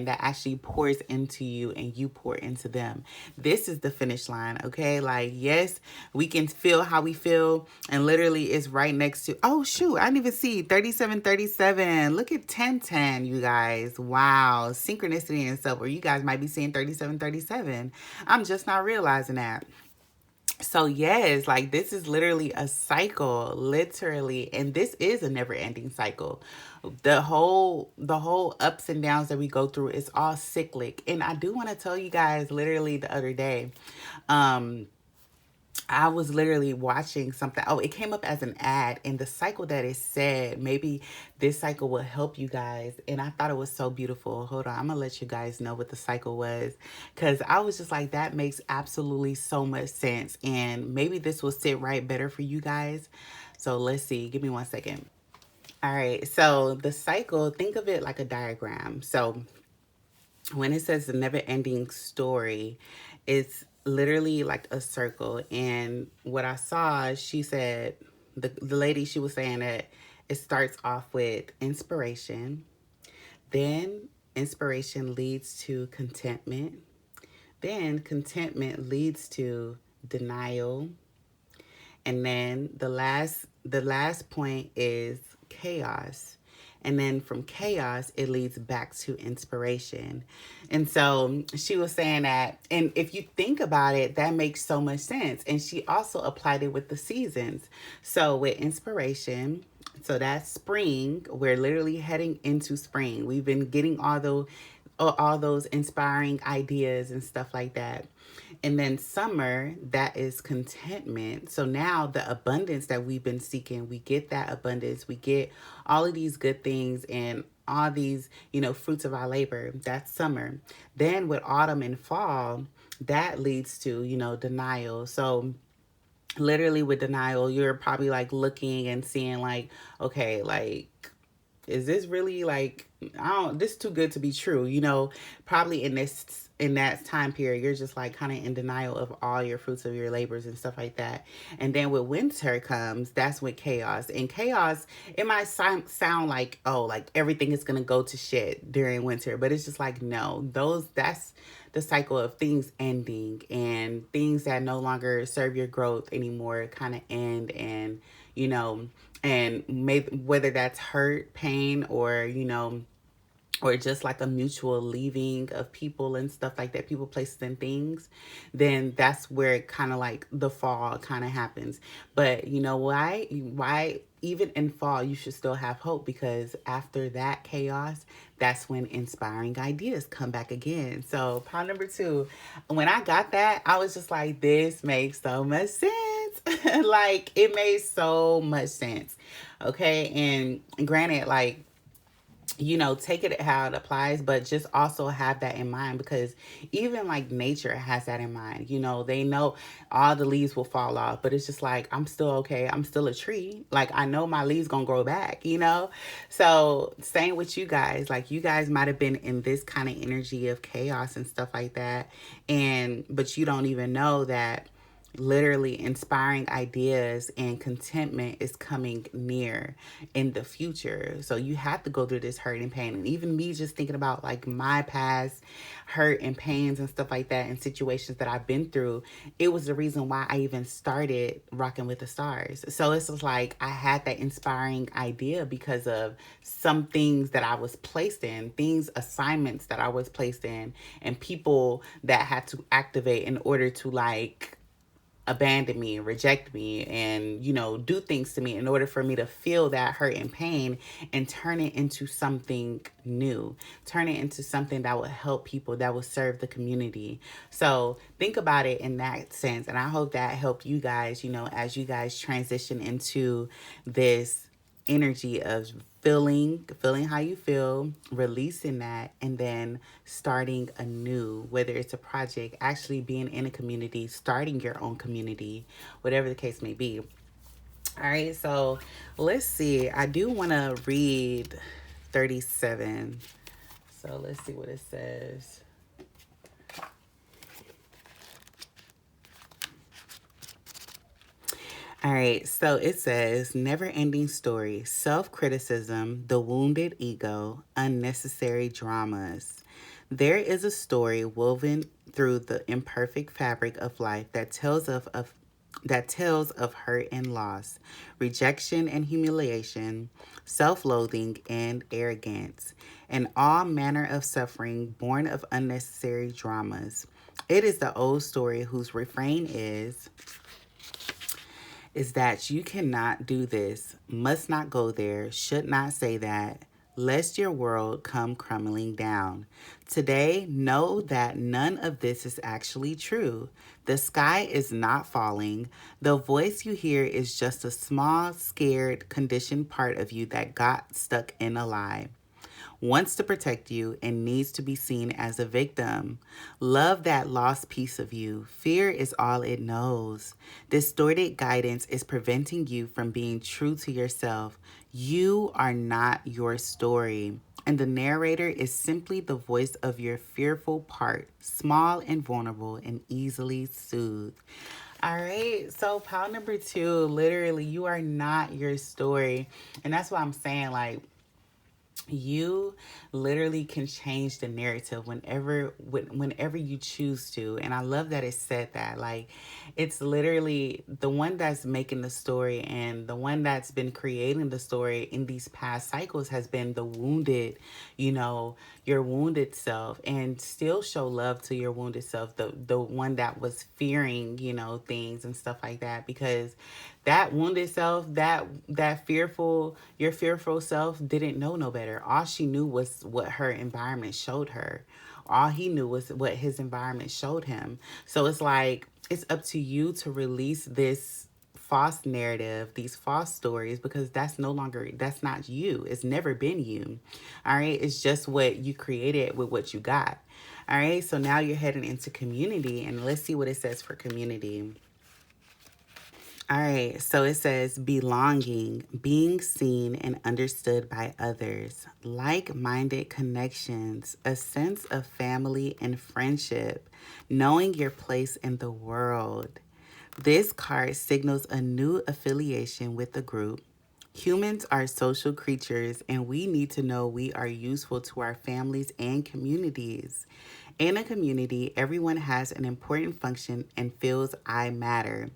that actually pours into you and you pour into them. This is the finish line. Okay. Like, yes, we can feel how we feel, and literally it's right next to, oh shoot, I didn't even see 3737. Look at 1010, you guys. Wow. Synchronicity and stuff, where you guys might be seeing 3737. I'm just not realizing that. So yes, like this is literally a cycle, literally, and this is a never-ending cycle. The whole ups and downs that we go through is all cyclic. And I do want to tell you guys, literally the other day, um, I was literally watching something. Oh, it came up as an ad, and the cycle that it said, maybe this cycle will help you guys. And I thought it was so beautiful. Hold on, I'm gonna let you guys know what the cycle was, because I was just like, that makes absolutely so much sense. And maybe this will sit right better for you guys. So let's see. Give me 1 second. All right. So the cycle, think of it like a diagram. So when it says the never ending story, it's literally like a circle. And what I saw, she said, the lady, she was saying that it starts off with inspiration, then inspiration leads to contentment, then contentment leads to denial, and then the last point is chaos. And then from chaos it leads back to inspiration. And so she was saying that, and if you think about it, that makes so much sense. And she also applied it with the seasons. So with inspiration, so that's spring, we're literally heading into spring. We've been getting all those inspiring ideas and stuff like that. And then summer, that is contentment. So now the abundance that we've been seeking, we get that abundance. We get all of these good things and all these, fruits of our labor. That's summer. Then with autumn and fall, that leads to, denial. So literally with denial, you're probably like looking and seeing like, okay, like, is this really like, I don't, this is too good to be true, probably in that time period you're just like kind of in denial of all your fruits of your labors and stuff like that. And then when winter comes, that's when chaos. And chaos, it might sound like, oh, like everything is gonna go to shit during winter, but it's just like, no, that's the cycle of things ending, and things that no longer serve your growth anymore kind of end. And you know and whether that's hurt, pain, or just like a mutual leaving of people and stuff like that, people, places, and things, then that's where it kind of like the fall kind of happens. But you know why? Why even in fall you should still have hope, because after that chaos, that's when inspiring ideas come back again. So part number two, when I got that, I was just like, this makes so much sense. Like it made so much sense. Okay, and granted, like, take it how it applies, but just also have that in mind, because even like nature has that in mind. They know all the leaves will fall off, but it's just like, I'm still okay. I'm still a tree. Like, I know my leaves gonna grow back. So same with you guys. Like, you guys might have been in this kind of energy of chaos and stuff like that. But you don't even know that literally inspiring ideas and contentment is coming near in the future. So you have to go through this hurt and pain. And even me just thinking about like my past hurt and pains and stuff like that, and situations that I've been through, it was the reason why I even started Rocking with the Stars. So it's just like I had that inspiring idea because of some things that I was placed in, assignments that I was placed in, and people that had to activate in order to like abandon me, reject me, and do things to me in order for me to feel that hurt and pain, and turn it into something new, turn it into something that will help people, that will serve the community. So think about it in that sense, and I hope that helped you guys, as you guys transition into this energy of feeling how you feel, releasing that, and then starting anew, whether it's a project, actually being in a community, starting your own community, whatever the case may be. All right, so let's see. I do want to read 37. So let's see what it says. All right, so it says, never ending story, self criticism, the wounded ego, unnecessary dramas. There is a story woven through the imperfect fabric of life that tells of hurt and loss, rejection and humiliation, self loathing and arrogance, and all manner of suffering born of unnecessary dramas. It is the old story whose refrain is, is that you cannot do this, must not go there, should not say that, lest your world come crumbling down. Today, know that none of this is actually true. The sky is not falling. The voice you hear is just a small, scared, conditioned part of you that got stuck in a lie, wants to protect you, and needs to be seen as a victim. Love that lost piece of you. Fear is all it knows. Distorted guidance is preventing you from being true to yourself. You are not your story. And the narrator is simply the voice of your fearful part, small and vulnerable and easily soothed. All right, so pile number two, literally, you are not your story. And that's why I'm saying, like, you literally can change the narrative whenever you choose to. And I love that it said that, like, it's literally the one that's making the story, and the one that's been creating the story in these past cycles has been the wounded, your wounded self, and still show love to your wounded self, the one that was fearing, things and stuff like that, because that wounded self, that fearful, your fearful self didn't know no better. All she knew was what her environment showed her. All he knew was what his environment showed him. So it's like, it's up to you to release this false narrative, these false stories, because that's not you. It's never been you. All right. It's just what you created with what you got. All right. So now you're heading into community, and let's see what it says for community. All right, so it says belonging, being seen and understood by others, like minded connections, a sense of family and friendship, knowing your place in the world. This card signals a new affiliation with the group. Humans are social creatures, and we need to know we are useful to our families and communities. In a community, everyone has an important function and feels I matter.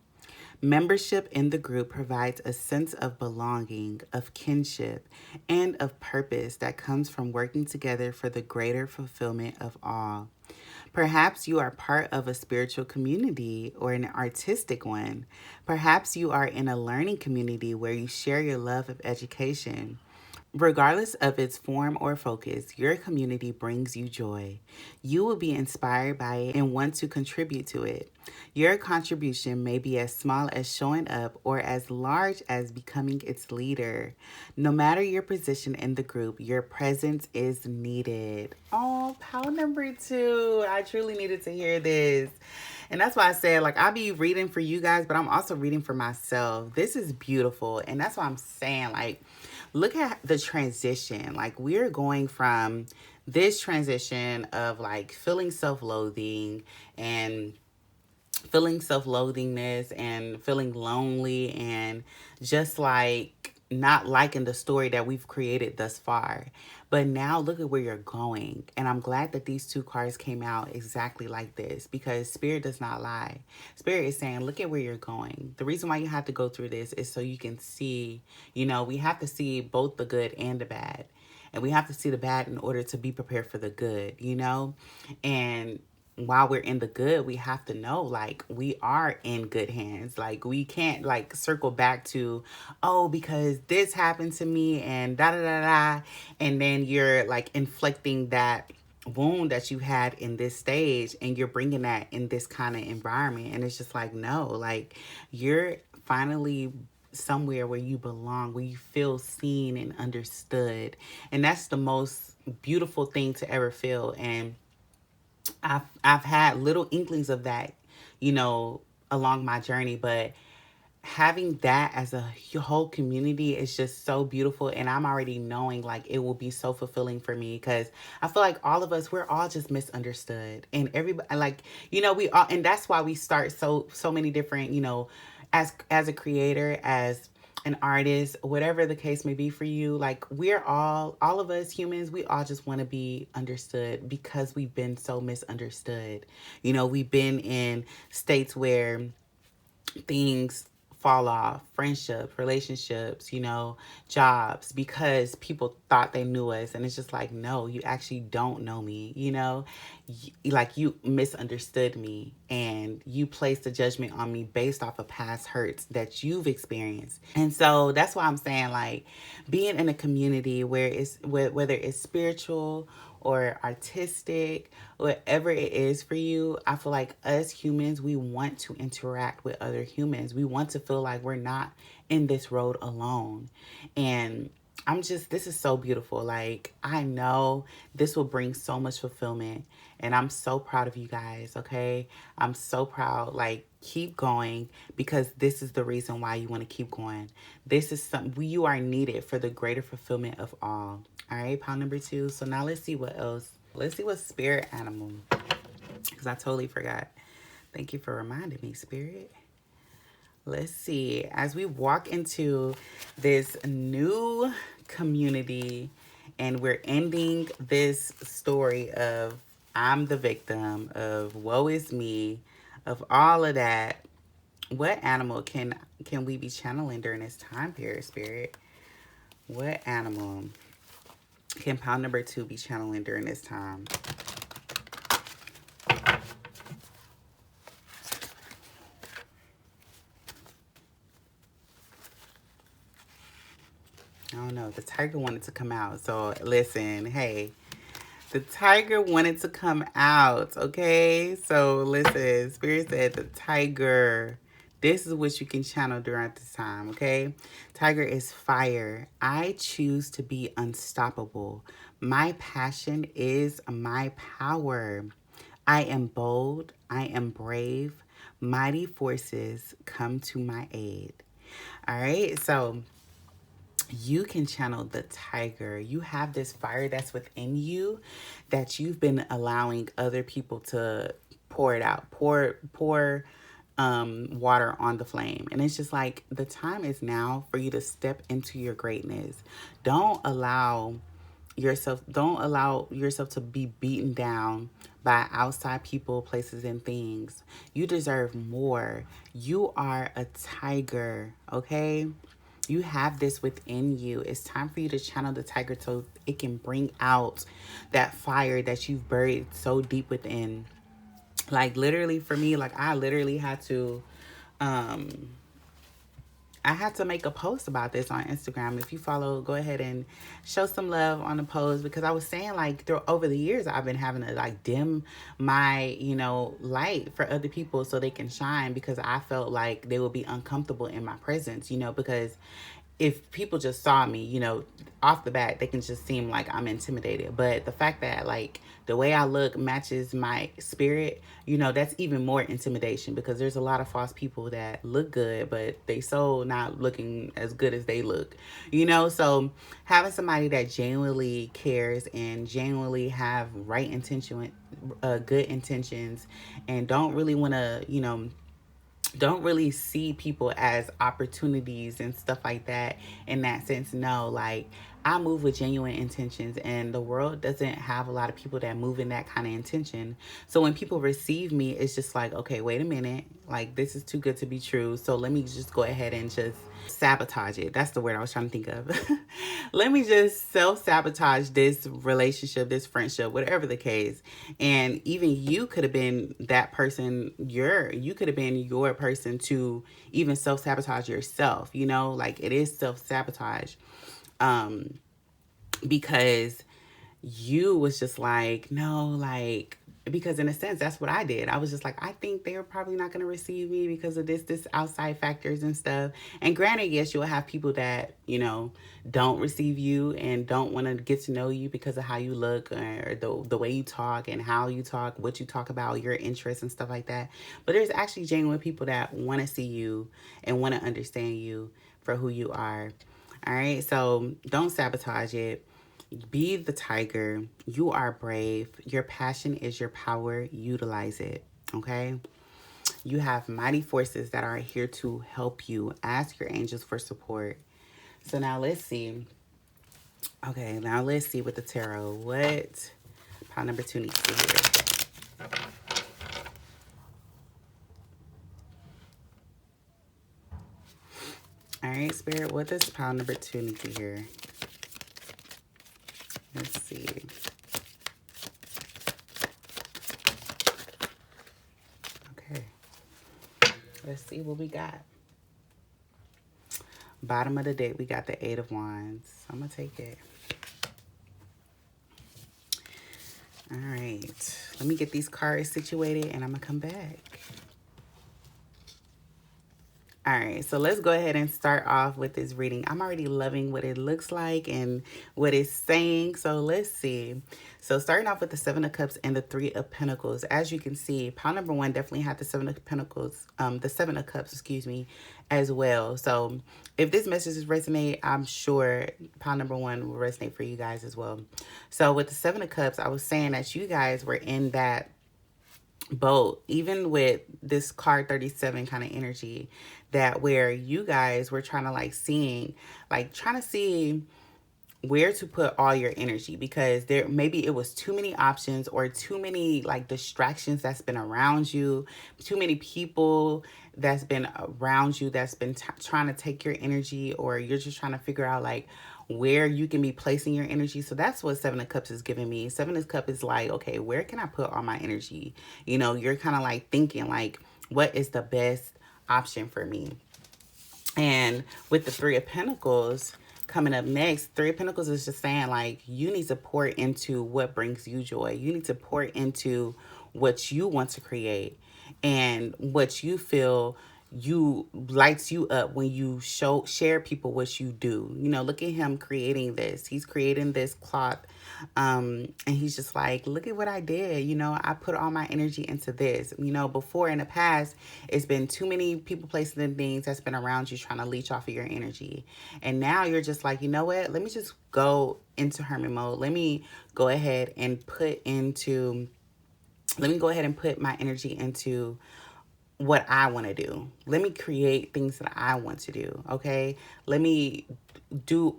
Membership in the group provides a sense of belonging, of kinship, and of purpose that comes from working together for the greater fulfillment of all. Perhaps you are part of a spiritual community or an artistic one. Perhaps you are in a learning community where you share your love of education. Regardless of its form or focus, your community brings you joy. You will be inspired by it and want to contribute to it. Your contribution may be as small as showing up or as large as becoming its leader. No matter your position in the group, your presence is needed. Oh, pile number two. I truly needed to hear this. And that's why I said, like, I'll be reading for you guys, but I'm also reading for myself. This is beautiful. And that's why I'm saying, like, look at the transition. Like, we're going from this transition of like feeling self-loathing and feeling self-loathingness and feeling lonely and just like not liking the story that we've created thus far. But now look at where you're going. And I'm glad that these two cards came out exactly like this, because Spirit does not lie. Spirit is saying, look at where you're going. The reason why you have to go through this is so you can see, we have to see both the good and the bad. And we have to see the bad in order to be prepared for the good, And while we're in the good, we have to know, like, we are in good hands. Like, we can't like circle back to, oh, because this happened to me and da da da da, and then you're like inflicting that wound that you had in this stage, and you're bringing that in this kind of environment. And it's just like, no, like, you're finally somewhere where you belong, where you feel seen and understood. And that's the most beautiful thing to ever feel. And I've had little inklings of that, along my journey, but having that as a whole community is just so beautiful. And I'm already knowing like it will be so fulfilling for me, because I feel like all of us, we're all just misunderstood, and everybody, like, we all, and that's why we start so many different, as a creator, as an artist, whatever the case may be for you. Like, we're all of us humans, we all just want to be understood, because we've been so misunderstood. We've been in states where things fall off, friendships, relationships, you know, jobs, because people thought they knew us. And it's just like, no, you actually don't know me, you know, like you misunderstood me and you placed a judgment on me based off of past hurts that you've experienced. And so that's why I'm saying, like, being in a community where it's, whether it's spiritual or artistic, whatever it is for you, I feel like us humans, we want to interact with other humans. We want to feel like we're not in this road alone. And this is so beautiful. Like, I know this will bring so much fulfillment. And I'm so proud of you guys, okay? I'm so proud. Like, keep going, because this is the reason why you want to keep going. This is something, you are needed for the greater fulfillment of all. All right, pile number 2. So now let's see what else. Let's see what spirit animal, because I totally forgot. Thank you for reminding me, spirit. Let's see. As we walk into this new community and we're ending this story of I'm the victim, of woe is me, of all of that, what animal can we be channeling during this time period, spirit? What animal can pile number 2 be channeling during this time? I don't know. The tiger wanted to come out. So listen, hey, the tiger wanted to come out, okay? So listen, Spirit said the tiger. This is what you can channel during this time, okay? Tiger is fire. I choose to be unstoppable. My passion is my power. I am bold. I am brave. Mighty forces come to my aid. All right, so you can channel the tiger. You have this fire that's within you that you've been allowing other people to pour it out, pour water on the flame. And it's just like, the time is now for you to step into your greatness. Don't allow yourself to be beaten down by outside people, places, and things. You deserve more. You are a tiger, okay? You have this within you. It's time for you to channel the tiger so it can bring out that fire that you've buried so deep within. Like, literally for me, like, I literally had to make a post about this on Instagram. If you follow, go ahead and show some love on the post, because I was saying, like, over the years, I've been having to, like, dim my, you know, light for other people so they can shine, because I felt like they would be uncomfortable in my presence, you know, because if people just saw me, you know, off the bat, they can just seem like I'm intimidated. But the fact that, like, the way I look matches my spirit, you know, that's even more intimidation, because there's a lot of false people that look good, but they so not looking as good as they look, you know? So having somebody that genuinely cares and genuinely have right intention, good intentions, and don't really want to, you know, don't really see people as opportunities and stuff like that in that sense. No, like, I move with genuine intentions, and the world doesn't have a lot of people that move in that kind of intention. So when people receive me, it's just like, okay, wait a minute, like, this is too good to be true. So let me just go ahead and just sabotage it. That's the word I was trying to think of. Let me just self-sabotage this relationship, this friendship, whatever the case. And even you could have been that person. You could have been your person to even self-sabotage yourself, you know, like, it is self-sabotage. Because you was just like, no, like, because in a sense, that's what I did. I was just like, I think they're probably not going to receive me because of this outside factors and stuff. And granted, yes, you'll have people that, you know, don't receive you and don't want to get to know you because of how you look, or the way you talk and how you talk, what you talk about, your interests and stuff like that. But there's actually genuine people that want to see you and want to understand you for who you are. All right, so don't sabotage it. Be the tiger. You are brave. Your passion is your power. Utilize it, okay? You have mighty forces that are here to help you. Ask your angels for support. So now let's see. Okay, now let's see with the tarot. What pile number 2 needs to hear? right, Spirit, what does pile number 2 need to hear? Let's see. Okay. Let's see what we got. Bottom of the deck, we got the 8 of Wands. I'm going to take it. All right. Let me get these cards situated and I'm going to come back. All right, so let's go ahead and start off with this reading. I'm already loving what it looks like and what it's saying. So let's see. So starting off with the 7 of Cups and the 3 of Pentacles. As you can see, pile number 1 definitely had the 7 of Pentacles, the 7 of Cups, excuse me, as well. So if this message is resonate, I'm sure pile number 1 will resonate for you guys as well. So with the 7 of Cups, I was saying that you guys were in that boat, even with this card 37 kind of energy, that where you guys were trying to trying to see where to put all your energy, because there maybe it was too many options or too many like distractions that's been around you, too many people that's been around you that's been trying to take your energy, or you're just trying to figure out like where you can be placing your energy. So that's what 7 of Cups is giving me. 7 of Cups is like, okay, where can I put all my energy? You know, you're kind of like thinking like, what is the best option for me? And with the 3 of Pentacles coming up next, 3 of Pentacles is just saying like, you need to pour into what brings you joy. You need to pour into what you want to create and what you feel you lights you up when you share people what you do. You know, look at him creating this. He's creating this cloth. And he's just like, look at what I did. You know, I put all my energy into this. You know, before in the past, it's been too many people, places, and things that's been around you trying to leech off of your energy. And now you're just like, you know what? Let me just go into hermit mode. Let me go ahead and put my energy into what I want to do. Let me create things that I want to do. Okay. Let me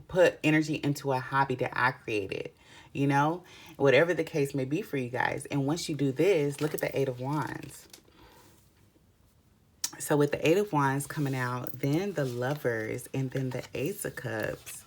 put energy into a hobby that I created, you know, whatever the case may be for you guys. And once you do this, look at the 8 of Wands. So with the 8 of Wands coming out, then the Lovers, and then the Ace of Cups.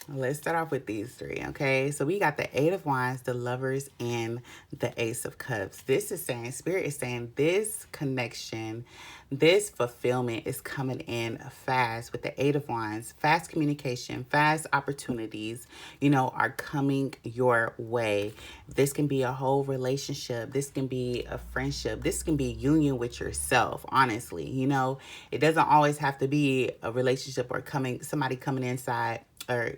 Let's start off with these 3, okay? So we got the 8 of Wands, the Lovers, and the Ace of Cups. This is saying, Spirit is saying this connection, this fulfillment is coming in fast with the 8 of Wands. Fast communication, fast opportunities, you know, are coming your way. This can be a whole relationship. This can be a friendship. This can be a union with yourself, honestly. You know, it doesn't always have to be a relationship or somebody coming inside or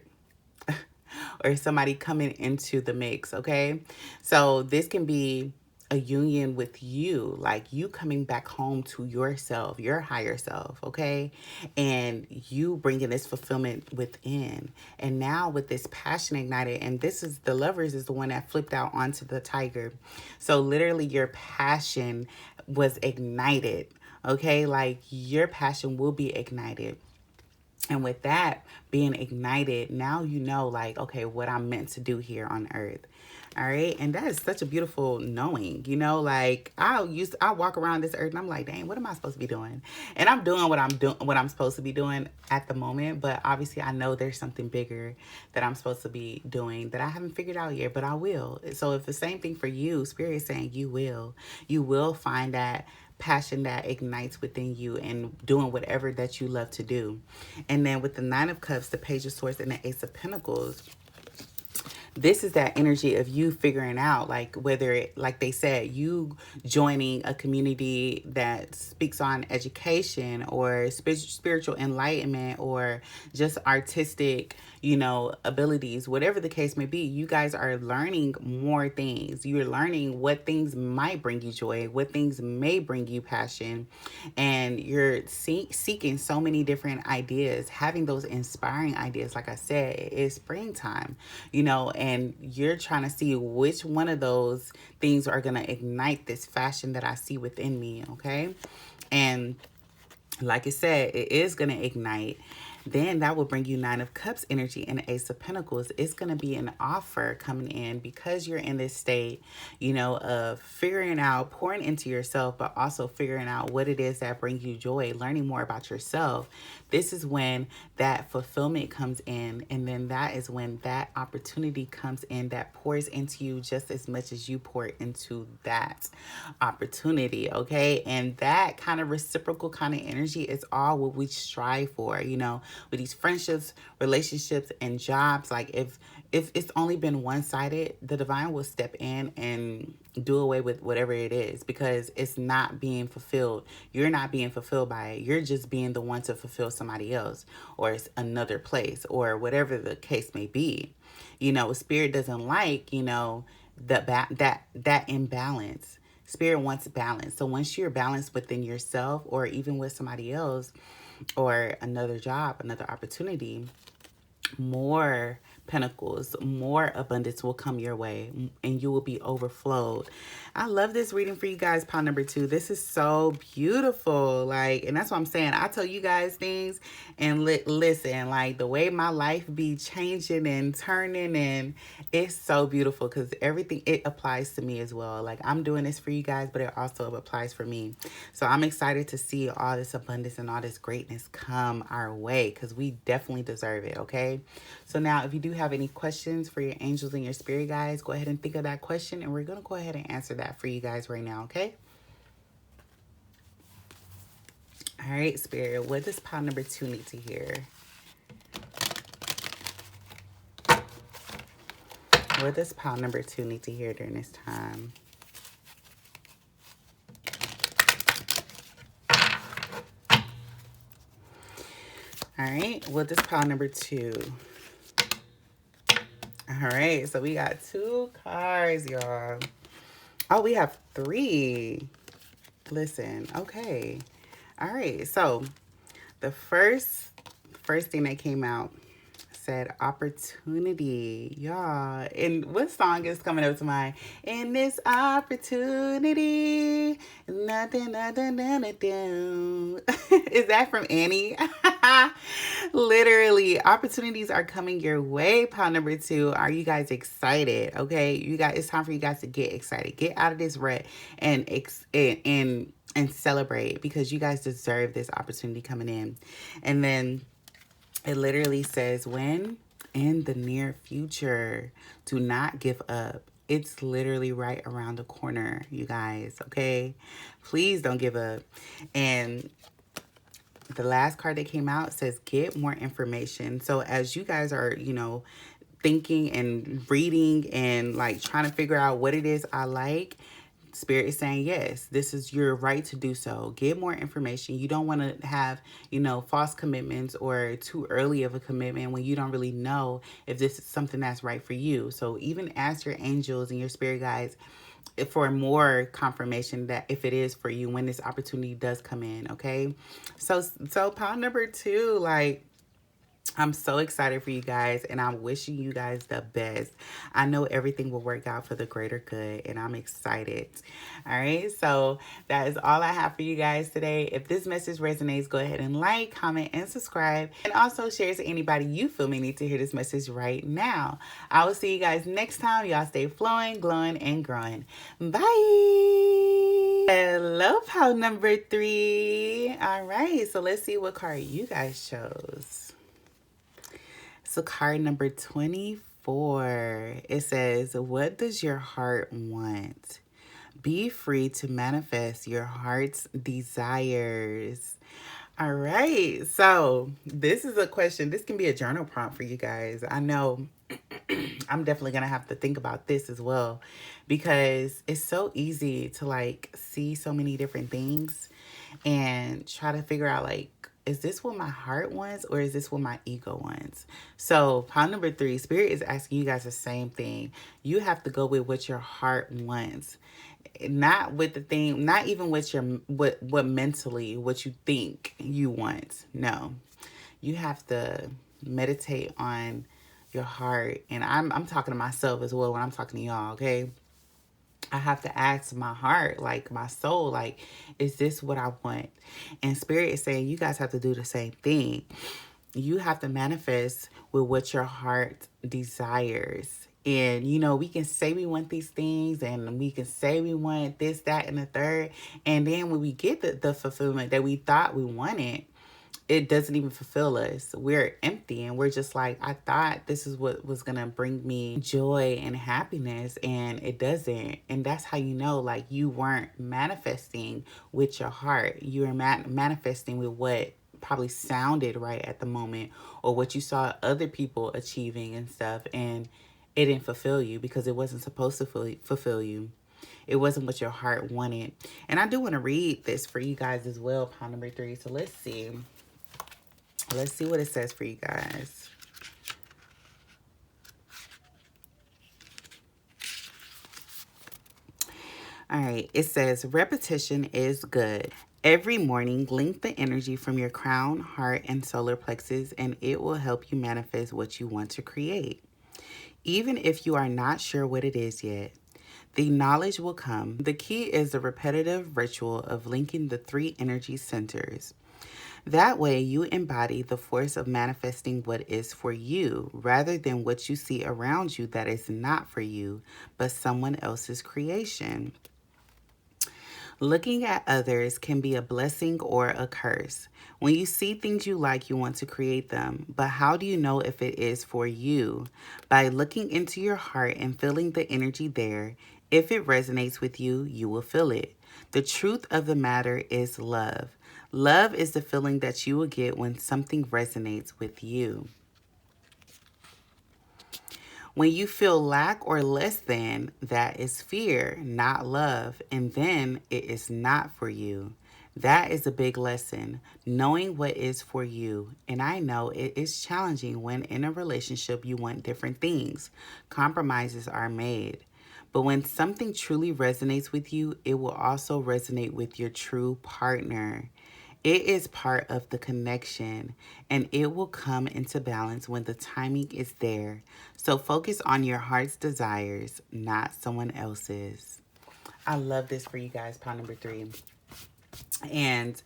somebody coming into the mix, okay? So this can be a union with you, like you coming back home to yourself, your higher self, okay? And you bringing this fulfillment within. And now with this passion ignited, and this is the Lovers is the one that flipped out onto the Tiger. So literally your passion was ignited, okay? Like your passion will be ignited. And with that being ignited, now you know, like, okay, what I'm meant to do here on earth. All right. And that is such a beautiful knowing, you know, like I walk around this earth and I'm like, dang, what am I supposed to be doing? And I'm doing what I'm supposed to be doing at the moment. But obviously I know there's something bigger that I'm supposed to be doing that I haven't figured out yet, but I will. So if the same thing for you, Spirit is saying you will find that passion that ignites within you and doing whatever that you love to do. And then with the 9 of Cups, the Page of Swords, and the Ace of Pentacles, this is that energy of you figuring out, like, whether it, like they said, you joining a community that speaks on education or spiritual enlightenment or just artistic, you know, abilities, whatever the case may be. You guys are learning more things. You're learning what things might bring you joy, what things may bring you passion, and you're seeking so many different ideas, having those inspiring ideas. Like I said, it's springtime, you know, and you're trying to see which one of those things are going to ignite this fashion that I see within me, okay? And like I said, it is going to ignite. Then that will bring you Nine of Cups energy and Ace of Pentacles. It's going to be an offer coming in because you're in this state, you know, of figuring out, pouring into yourself, but also figuring out what it is that brings you joy, learning more about yourself. This is when that fulfillment comes in, and then that is when that opportunity comes in that pours into you just as much as you pour into that opportunity, okay? And that kind of reciprocal kind of energy is all what we strive for, you know, with these friendships, relationships, and jobs. Like if it's only been one-sided, the divine will step in and do away with whatever it is because it's not being fulfilled. You're not being fulfilled by it. You're just being the one to fulfill somebody else, or it's another place, or whatever the case may be. You know, spirit doesn't like, you know, that imbalance. Spirit wants balance. So once you're balanced within yourself or even with somebody else or another job, another opportunity, more pentacles, more abundance will come your way and you will be overflowed. I love this reading for you guys, pile number 2. This is so beautiful. Like, and that's what I'm saying. I tell you guys things and listen, like the way my life be changing and turning, and it's so beautiful because everything, it applies to me as well. Like I'm doing this for you guys, but it also applies for me. So I'm excited to see all this abundance and all this greatness come our way because we definitely deserve it, okay? So now if you do have any questions for your angels and your spirit guides, go ahead and think of that question and we're going to go ahead and answer that for you guys right now, okay? All right, Spirit, what does pile number 2 need to hear? What does pile number 2 need to hear during this time? All right, what does pile number 2? All right, so we got 2 cards, y'all. Oh, we have 3. Listen, okay. All right, so the first thing that came out said opportunity, y'all. And what song is coming up to mind? In this opportunity, nothing. Is that from Annie? Literally, opportunities are coming your way. Pile number 2. Are you guys excited? Okay, you guys, it's time for you guys to get excited. Get out of this rut and celebrate because you guys deserve this opportunity coming in. And then it literally says, when in the near future, do not give up. It's literally right around the corner, you guys, okay? Please don't give up. And the last card that came out says, get more information. So as you guys are, you know, thinking and reading and like trying to figure out what it is I like, Spirit is saying, yes, this is your right to do so. Get more information. You don't want to have, you know, false commitments or too early of a commitment when you don't really know if this is something that's right for you. So even ask your angels and your spirit guides for more confirmation that if it is for you when this opportunity does come in, okay? So pile number 2, like, I'm so excited for you guys and I'm wishing you guys the best. I know everything will work out for the greater good and I'm excited. All right, so that is all I have for you guys today. If this message resonates, go ahead and like, comment, and subscribe. And also share to anybody you feel may need to hear this message right now. I will see you guys next time. Y'all stay flowing, glowing, and growing. Bye. Hello, pile number 3. All right, so let's see what card you guys chose. So card number 24, it says, what does your heart want? Be free to manifest your heart's desires. All right, so this is a question. This can be a journal prompt for you guys. I know I'm definitely going to have to think about this as well because it's so easy to like see so many different things and try to figure out like, is this what my heart wants or is this what my ego wants? So pile number 3, Spirit is asking you guys the same thing. You have to go with what your heart wants. Not with the thing, not even with your what mentally, what you think you want. No. You have to meditate on your heart. And I'm talking to myself as well when I'm talking to y'all, okay? I have to ask my heart, like my soul, like, is this what I want? And Spirit is saying you guys have to do the same thing. you have to manifest with what your heart desires. And, we can say we want these things and we can say we want this, that, and the third. And then when we get the fulfillment that we thought we wanted, it doesn't even fulfill us. We're empty and we're just like, I thought this is what was going to bring me joy and happiness, and it doesn't. And that's how you know, like, you weren't manifesting with your heart. You were manifesting with what probably sounded right at the moment, or what you saw other people achieving and stuff, and it didn't fulfill you because it wasn't supposed to fulfill you. It wasn't what your heart wanted. And I do want to read this for you guys as well, pile number 3. So let's see. Let's see what it says for you guys. All right. It says repetition is good. Every morning, link the energy from your crown, heart, and solar plexus, and it will help you manifest what you want to create. Even if you are not sure what it is yet, the knowledge will come. The key is the repetitive ritual of linking the 3 energy centers. That way, you embody the force of manifesting what is for you rather than what you see around you that is not for you, but someone else's creation. Looking at others can be a blessing or a curse. When you see things you like, you want to create them. But how do you know if it is for you? By looking into your heart and feeling the energy there. If it resonates with you, you will feel it. The truth of the matter is love. Love is the feeling that you will get when something resonates with you. When you feel lack or less than, that is fear, not love, and then it is not for you. That is a big lesson, knowing what is for you. And I know it is challenging when in a relationship you want different things. Compromises are made. But when something truly resonates with you, it will also resonate with your true partner. It is part of the connection, and it will come into balance when the timing is there. So focus on your heart's desires, not someone else's. I love this for you guys, pile number 3. And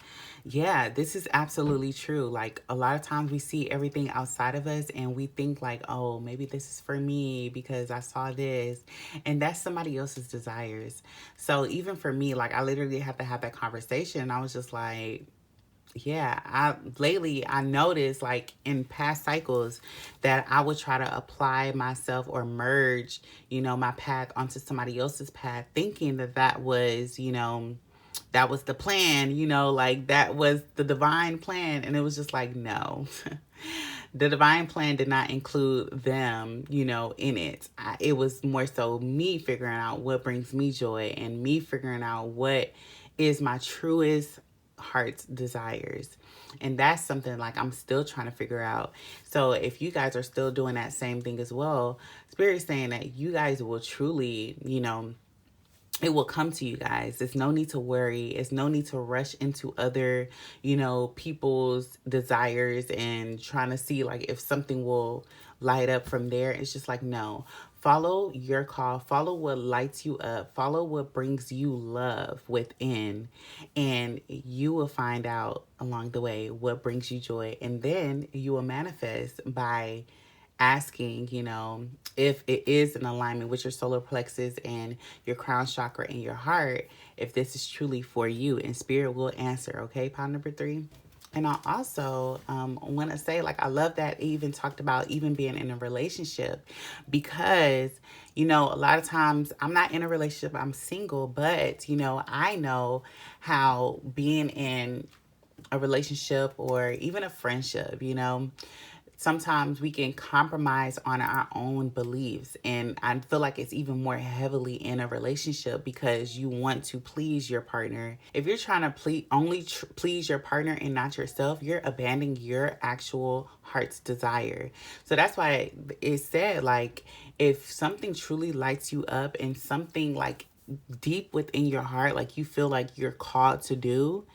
yeah, this is absolutely true. Like, a lot of times we see everything outside of us and we think like, oh, maybe this is for me because I saw this, and that's somebody else's desires. So even for me, like, I literally have to have that conversation. I was just like, yeah, I noticed, like, in past cycles that I would try to apply myself or merge, my path onto somebody else's path, thinking that that was, that was the plan, like that was the divine plan. And it was just like, no, the divine plan did not include them, in it. It was more so me figuring out what brings me joy and me figuring out what is my truest heart's desires. And that's something like I'm still trying to figure out. So if you guys are still doing that same thing as well, Spirit's saying that you guys will truly, it will come to you guys. There's no need to worry. It's no need to rush into other, people's desires and trying to see like if something will light up from there. It's just like, no, follow your call, follow what lights you up, follow what brings you love within, and you will find out along the way what brings you joy. And then you will manifest by asking, if it is in alignment with your solar plexus and your crown chakra and your heart, if this is truly for you, and Spirit will answer. Okay, pile number 3. And I also want to say, like, I love that it even talked about even being in a relationship, because, a lot of times I'm not in a relationship, I'm single, but, I know how being in a relationship or even a friendship, sometimes we can compromise on our own beliefs. And I feel like it's even more heavily in a relationship because you want to please your partner. If you're trying to please your partner and not yourself, you're abandoning your actual heart's desire. So that's why it said, like, if something truly lights you up and something like deep within your heart, like you feel like you're called to do,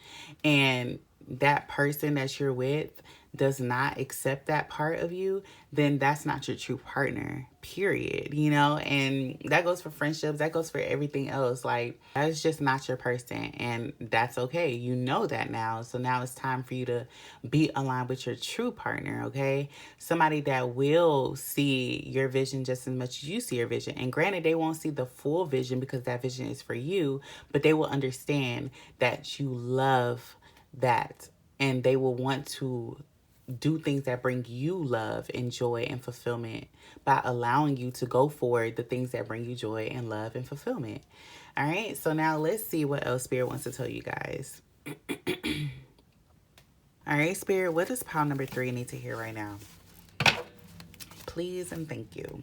and that person that you're with does not accept that part of you, then that's not your true partner, period. You know, and that goes for friendships, that goes for everything else. Like, that's just not your person, and that's okay. You know that now. So now it's time for you to be aligned with your true partner, okay? Somebody that will see your vision just as much as you see your vision. And granted, they won't see the full vision because that vision is for you, but they will understand that you love that, and they will want to do things that bring you love and joy and fulfillment by allowing you to go for the things that bring you joy and love and fulfillment. All right, so now let's see what else Spirit wants to tell you guys. All right, Spirit, what does pile number 3 need to hear right now? Please and thank you.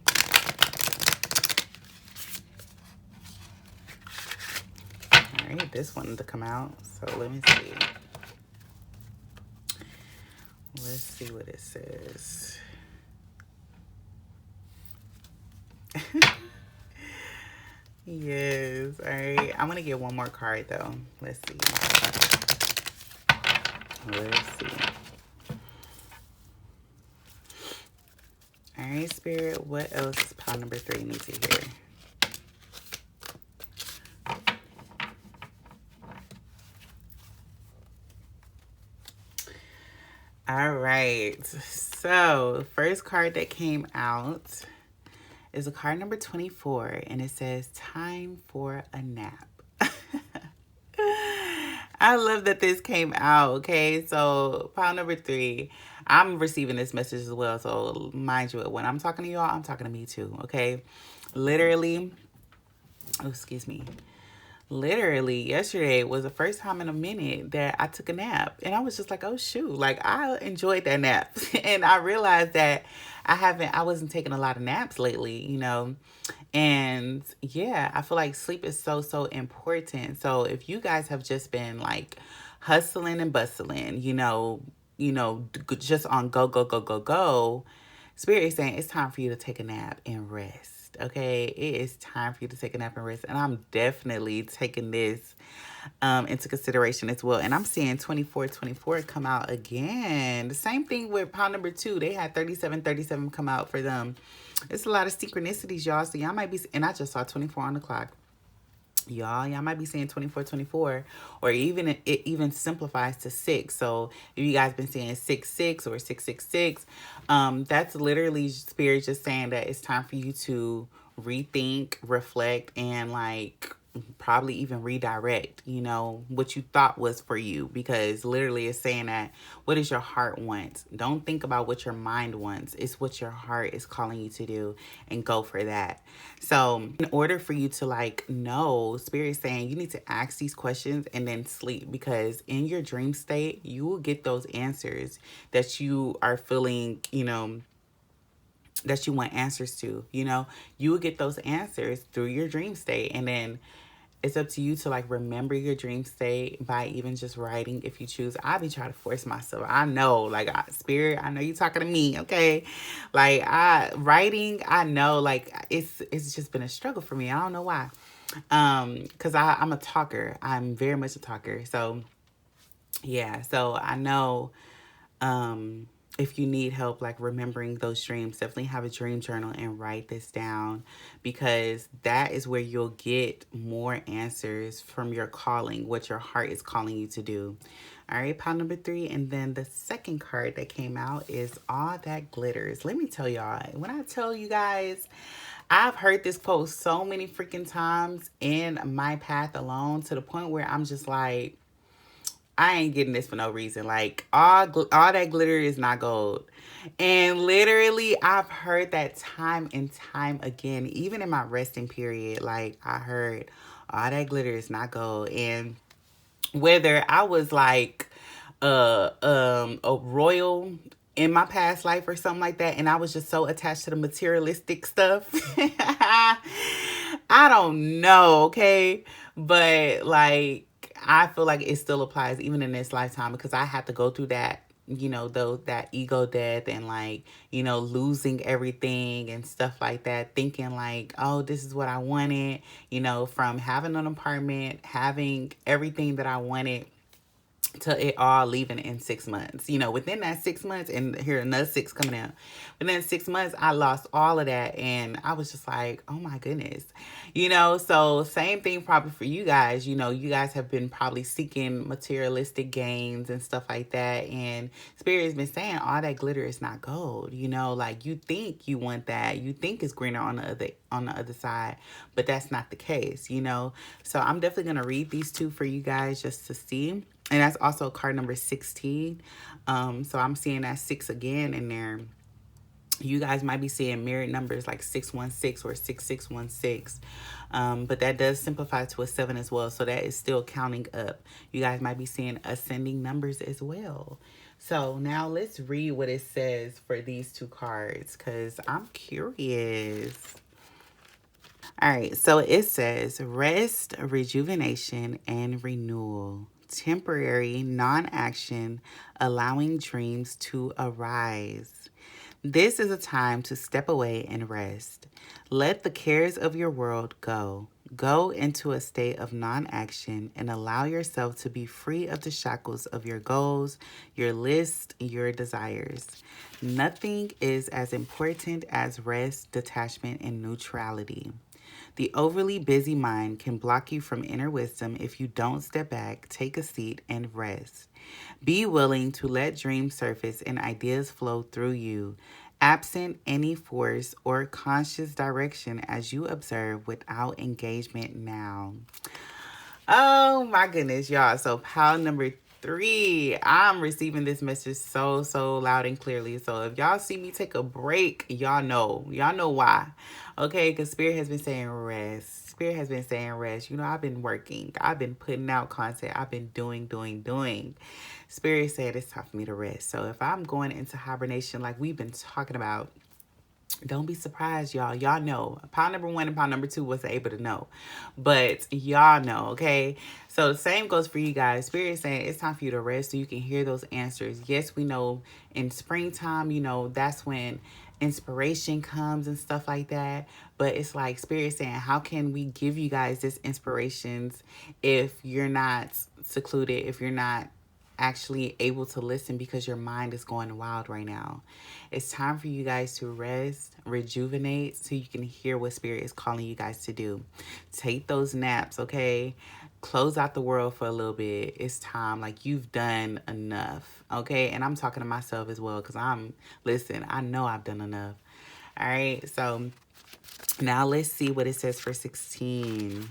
All right, this one to come out, so let me see. Let's see what it says. Yes, all right. I'm going to get one more card, though. Let's see. Let's see. All right, Spirit, what else does pile number 3 need to hear? All right. So, first card that came out is a card number 24, and it says, time for a nap. I love that this came out, okay? So, pile number 3, I'm receiving this message as well. So, mind you, when I'm talking to y'all, I'm talking to me too, okay? Literally, oh, excuse me. Literally, yesterday was the first time in a minute that I took a nap. And I was just like, oh, shoot. Like, I enjoyed that nap. And I realized that I wasn't taking a lot of naps lately, you know. And yeah, I feel like sleep is so, so important. So if you guys have just been like hustling and bustling, just on go, go, go, go, go, Spirit is saying it's time for you to take a nap and rest. Okay, it is time for you to take a nap and rest. And I'm definitely taking this into consideration as well. And I'm seeing 24 come out again. The same thing with pile number 2. They had 37 come out for them. It's a lot of synchronicities, y'all. So y'all might be, and I just saw 24 on the clock. Y'all might be saying 24, or even it even simplifies to 6. So if you guys been saying 6 or 666, that's literally Spirit just saying that it's time for you to rethink, reflect, and like probably even redirect, what you thought was for you, because literally it's saying that what does your heart want? Don't think about what your mind wants. It's what your heart is calling you to do, and go for that. So in order for you to know, Spirit is saying you need to ask these questions and then sleep, because in your dream state, you will get those answers that you are feeling, that you want answers to. You will get those answers through your dream state, and then it's up to you to remember your dream state by even just writing if you choose. I be trying to force myself. I know, Spirit, I know you talking to me, okay? Writing, I know, it's just been a struggle for me. I don't know why. Because I'm a talker. I'm very much a talker. So yeah, so I know if you need help remembering those dreams, definitely have a dream journal and write this down, because that is where you'll get more answers from your calling, what your heart is calling you to do. All right, pile number 3. And then the second card that came out is All That Glitters. Let me tell y'all, when I tell you guys, I've heard this quote so many freaking times in my path alone, to the point where I'm just like, I ain't getting this for no reason. All that glitter is not gold. And literally, I've heard that time and time again, even in my resting period. I heard, all that glitter is not gold. And whether I was a royal in my past life or something like that, and I was just so attached to the materialistic stuff, I don't know, okay? But I feel like it still applies even in this lifetime, because I had to go through that, that ego death, and losing everything and stuff like that, thinking oh, this is what I wanted, from having an apartment, having everything that I wanted, till it all leaving in 6 months. You know, within that 6 months, and here another six coming out. Within 6 months, I lost all of that, and I was just like, oh my goodness. You know, so same thing probably for you guys. You know, you guys have been probably seeking materialistic gains and stuff like that, and Spirit has been saying all that glitter is not gold. You know, like you think you want that, you think it's greener on the other side, but that's not the case. You know, so I'm definitely gonna read these two for you guys just to see. And that's also card number 16. So I'm seeing that 6 again in there. You guys might be seeing mirrored numbers like 616 or 6616. But that does simplify to a 7 as well. So that is still counting up. You guys might be seeing ascending numbers as well. So now let's read what it says for these two cards because I'm curious. All right, so it says rest, rejuvenation, and renewal. Temporary non action, allowing dreams to arise. This is a time to step away and rest. Let the cares of your world go. Go into a state of non action and allow yourself to be free of the shackles of your goals, your list, your desires. Nothing is as important as rest, detachment, and neutrality. The overly busy mind can block you from inner wisdom if you don't step back, take a seat, and rest. Be willing to let dreams surface and ideas flow through you, absent any force or conscious direction as you observe without engagement now. Oh my goodness, y'all. So pile number 3. I'm receiving this message so loud and clearly. So if y'all see me take a break, y'all know. Y'all know why. Okay, because Spirit has been saying rest. Spirit has been saying rest. You know, I've been working. I've been putting out content. I've been doing. Spirit said it's time for me to rest. So if I'm going into hibernation like we've been talking about, don't be surprised, y'all. Y'all know. Pile number 1 and pile number 2 wasn't able to know. But y'all know, okay? So the same goes for you guys. Spirit is saying it's time for you to rest so you can hear those answers. Yes, we know in springtime, you know, that's when inspiration comes and stuff like that. But it's like Spirit saying, how can we give you guys this inspirations if you're not secluded, if you're not actually able to listen because your mind is going wild right now. It's time for you guys to rest, rejuvenate, so you can hear what Spirit is calling you guys to do. Take those naps, okay? Close out the world for a little bit. It's time. Like, you've done enough, okay? And I'm talking to myself as well because listen, I know I've done enough. All right, so now let's see what it says for 16.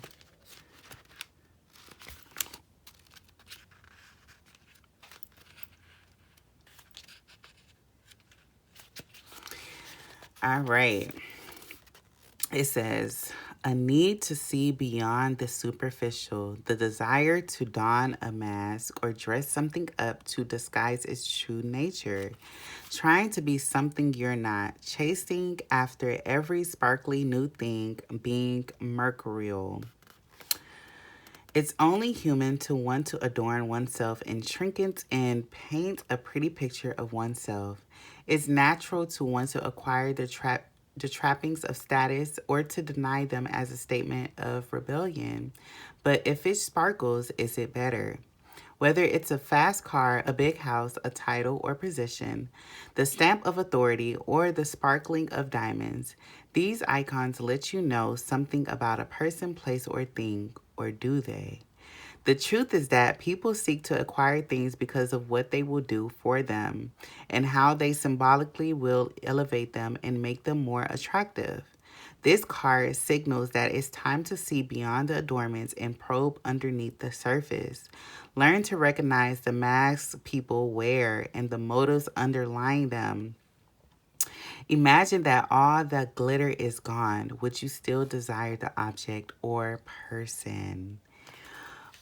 All right. It says, a need to see beyond the superficial, the desire to don a mask or dress something up to disguise its true nature, trying to be something you're not, chasing after every sparkly new thing, being mercurial. It's only human to want to adorn oneself in trinkets and paint a pretty picture of oneself. It's natural to want to acquire the trappings of status or to deny them as a statement of rebellion. But if it sparkles, is it better? Whether it's a fast car, a big house, a title or position, the stamp of authority, or the sparkling of diamonds, these icons let you know something about a person, place, or thing, or do they? The truth is that people seek to acquire things because of what they will do for them and how they symbolically will elevate them and make them more attractive. This card signals that it's time to see beyond the adornments and probe underneath the surface. Learn to recognize the masks people wear and the motives underlying them. Imagine that all the glitter is gone. Would you still desire the object or person?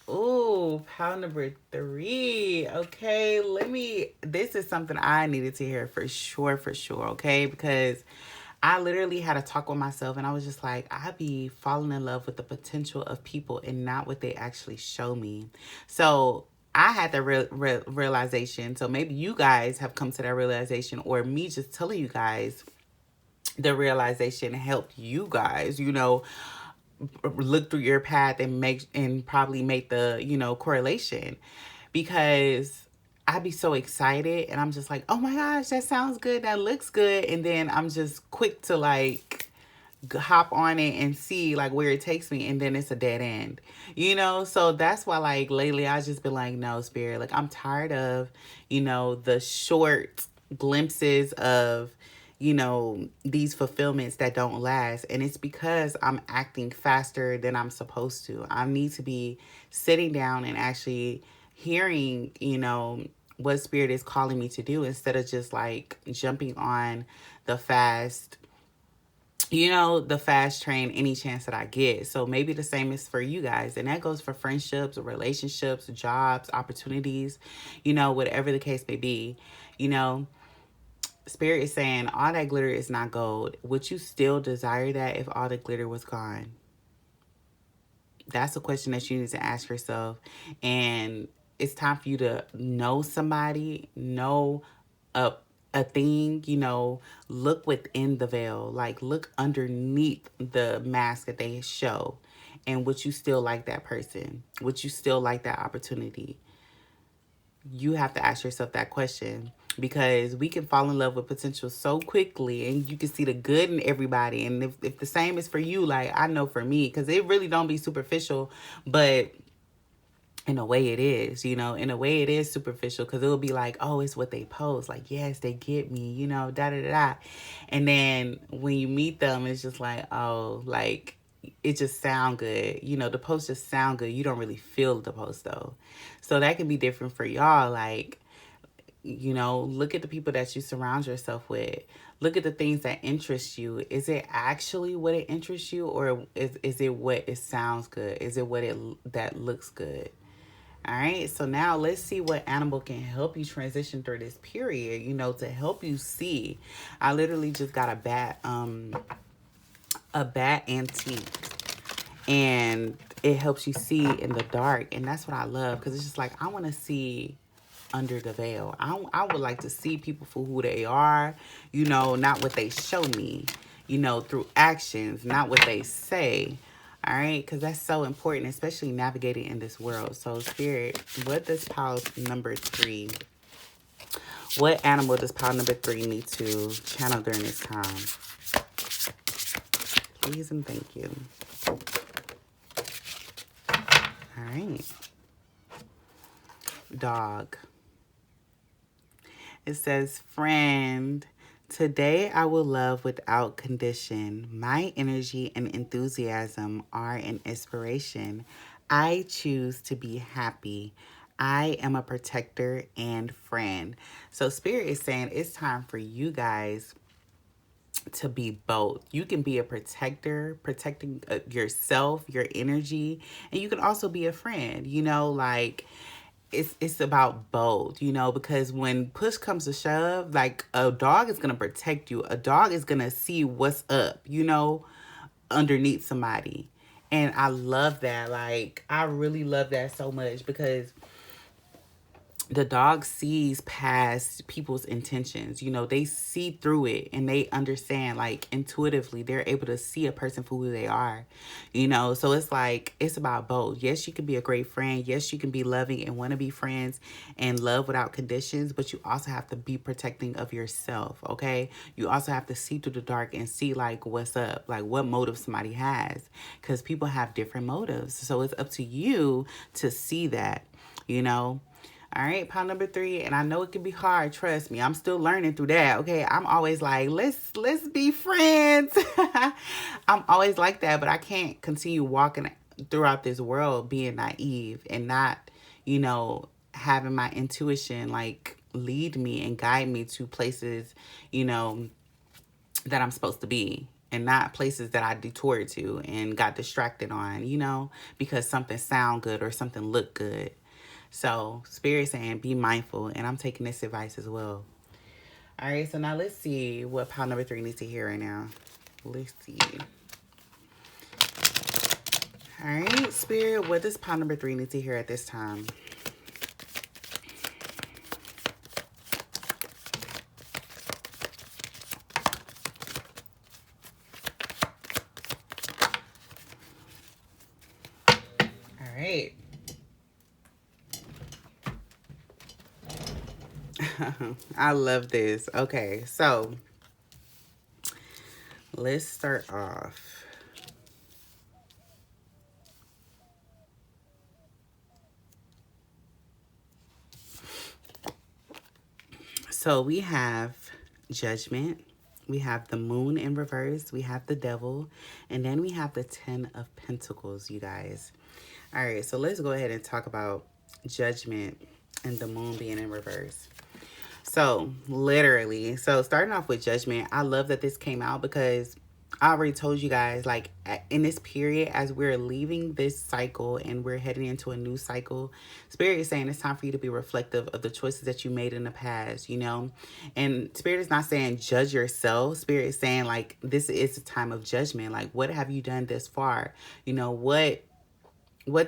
Ooh, pile number 3. Okay, this is something I needed to hear for sure, okay? Because I literally had a talk with myself and I was just like, I be falling in love with the potential of people and not what they actually show me. So I had the realization. So maybe you guys have come to that realization, or me just telling you guys the realization helped you guys, look through your path and probably make the, correlation. because I'd be so excited and I'm just like, oh my gosh, that sounds good, that looks good. And then I'm just quick to like hop on it and see like where it takes me, and then it's a dead end, you know. So that's why like lately I just been like, no, Spirit, like I'm tired of, you know, the short glimpses of, you know, these fulfillments that don't last. And it's because I'm acting faster than I'm supposed to. I need to be sitting down and actually hearing, you know, what Spirit is calling me to do, instead of just like jumping on the fast, you know, the fast train any chance that I get. So maybe the same is for you guys. And that goes for friendships, relationships, jobs, opportunities, you know, whatever the case may be. You know, Spirit is saying all that glitter is not gold. Would you still desire that if all the glitter was gone? That's a question that you need to ask yourself. And it's time for you to know somebody, know a thing, you know, look within the veil, like look underneath the mask that they show. And would you still like that person? Would you still like that opportunity? You have to ask yourself that question, because we can fall in love with potential so quickly, and you can see the good in everybody. And if the same is for you, like I know for me, because it really don't be superficial, but in a way it is, you know, in a way it is superficial, because it'll be like, oh, it's what they post, like, yes, they get me, you know, da da da da. And then when you meet them, it's just like, oh, like it just sound good, you know, the post just sound good, you don't really feel the post though. So that can be different for y'all. Like, you know, look at the people that you surround yourself with. Look at the things that interest you. Is it actually what it interests you, or is it what it sounds good? Is it what it that looks good? All right, so now let's see what animal can help you transition through this period, you know, to help you see. I literally just got a bat antique, and it helps you see in the dark. And that's what I love, because it's just like, I want to see under the veil. I would like to see people for who they are, you know, not what they show me, you know, through actions, not what they say. All right, because that's so important, especially navigating in this world. So, Spirit, what does pile number 3, what animal does pile number 3 need to channel during this time? Please and thank you. All right. Dog. It says, friend, today I will love without condition. My energy and enthusiasm are an inspiration. I choose to be happy. I am a protector and friend. So Spirit is saying it's time for you guys to be both. You can be a protector, protecting yourself, your energy, and you can also be a friend, you know, like it's about both, you know, because when push comes to shove, like a dog is going to protect you. A dog is going to see what's up, you know, underneath somebody. And I love that. Like, I really love that so much, because the dog sees past people's intentions. You know, they see through it, and they understand, like, intuitively, they're able to see a person for who they are, you know. So it's like, it's about both. Yes, you can be a great friend. Yes, you can be loving and want to be friends and love without conditions, but you also have to be protecting of yourself, okay? You also have to see through the dark and see, like, what's up, like what motive somebody has, because people have different motives. So it's up to you to see that, you know. All right, pile number 3, and I know it can be hard. Trust me, I'm still learning through that. Okay, I'm always like, let's be friends. I'm always like that, but I can't continue walking throughout this world being naive and not, you know, having my intuition like lead me and guide me to places, you know, that I'm supposed to be, and not places that I detoured to and got distracted on, you know, because something sound good or something look good. So Spirit saying be mindful, and I'm taking this advice as well. All right, so now let's see what pile number 3 needs to hear right now. Let's see. All right, Spirit, what does pile number 3 need to hear at this time? All right. I love this. Okay, so let's start off. So we have Judgment, we have the Moon in reverse, we have the Devil, and then we have the Ten of Pentacles, you guys. All right, so let's go ahead and talk about Judgment and the Moon being in reverse. So literally, so starting off with Judgment, I love that this came out because I already told you guys, like in this period, as we're leaving this cycle and we're heading into a new cycle, Spirit is saying it's time for you to be reflective of the choices that you made in the past, you know? And Spirit is not saying judge yourself. Spirit is saying, like, this is a time of judgment. Like, what have you done this far? You know, what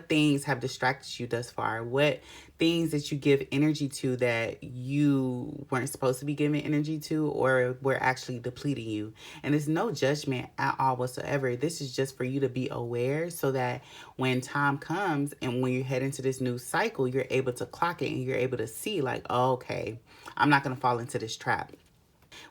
things have distracted you thus far? What things that you give energy to that you weren't supposed to be giving energy to or were actually depleting you? And there's no judgment at all whatsoever. This is just for you to be aware so that when time comes and when you head into this new cycle, you're able to clock it and you're able to see like, oh, okay, I'm not going to fall into this trap.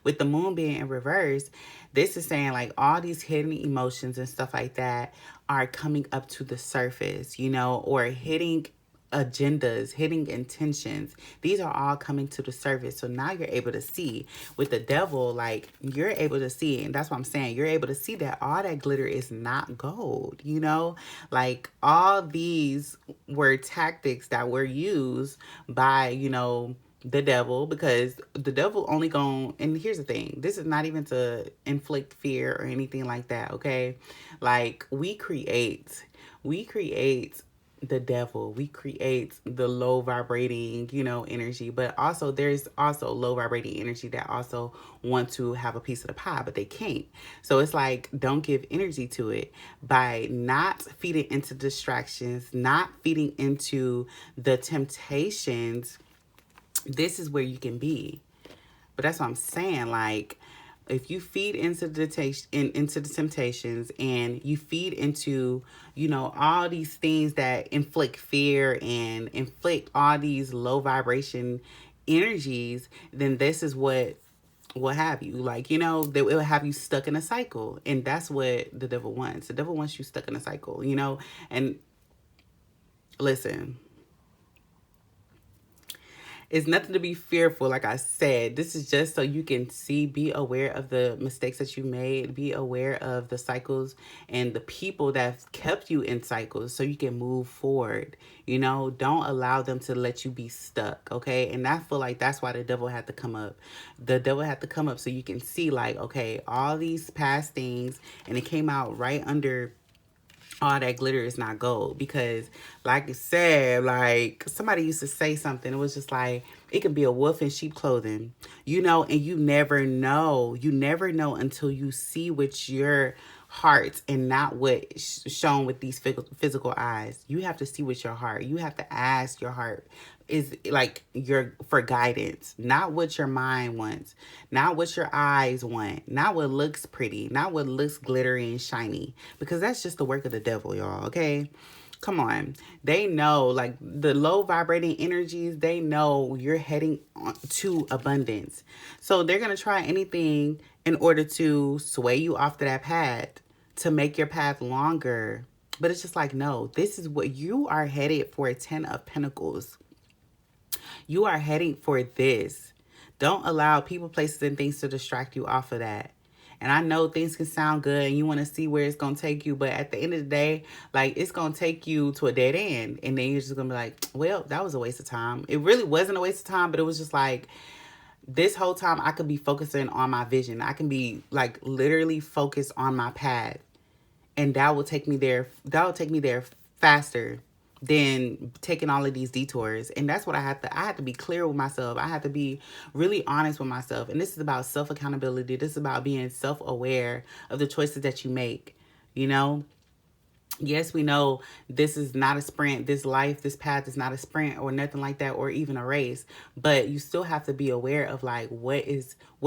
With the moon being in reverse, this is saying like all these hidden emotions and stuff like that are coming up to the surface, you know, or hitting agendas, hitting intentions. These are all coming to the surface. So now you're able to see. With the devil, like you're able to see, and that's what I'm saying. You're able to see that all that glitter is not gold, you know? Like all these were tactics that were used by, you know, the devil, because the devil only going, and here's the thing, this is not even to inflict fear or anything like that, okay? Like we create the devil, we create the low vibrating, you know, energy, but also there's also low vibrating energy that also want to have a piece of the pie, but they can't. So it's like, don't give energy to it by not feeding into distractions, not feeding into the temptations. This is where you can be. But that's what I'm saying. Like, if you feed into into the temptations, and you feed into, you know, all these things that inflict fear and inflict all these low vibration energies, then this is what will have you, like, you know, that will have you stuck in a cycle. And that's what the devil wants. The devil wants you stuck in a cycle, you know. And listen, it's nothing to be fearful. Like I said, this is just so you can see, be aware of the mistakes that you made, be aware of the cycles and the people that kept you in cycles so you can move forward. You know, don't allow them to let you be stuck, okay? And I feel like that's why the devil had to come up. The devil had to come up so you can see, like, okay, all these past things, and it came out right under all that glitter is not gold. Because like I said, like somebody used to say something, it was just like, it could be a wolf in sheep clothing, you know. And you never know until you see with your heart and not what shown with these physical eyes. You have to see with your heart. You have to ask your heart, is like your for guidance, not what your mind wants, not what your eyes want, not what looks pretty, not what looks glittery and shiny, because that's just the work of the devil, y'all. Okay, come on. They know, like the low vibrating energies, they know you're heading to abundance, so they're gonna try anything in order to sway you off to that path, to make your path longer. But it's just like, no, this is what you are headed for. 10 of Pentacles. You are heading for this. Don't allow people, places, and things to distract you off of that. And I know things can sound good and you want to see where it's going to take you. But at the end of the day, like, it's going to take you to a dead end. And then you're just going to be like, well, that was a waste of time. It really wasn't a waste of time, but it was just like, this whole time I could be focusing on my vision. I can be like literally focused on my path. And that will take me there. That will take me there faster than taking all of these detours. And that's what I had to be clear with myself. I had to be really honest with myself. And this is about self-accountability. This is about being self-aware of the choices that you make, you know. Yes, we know this is not a sprint. This life, this path is not a sprint or nothing like that, or even a race. But you still have to be aware of like what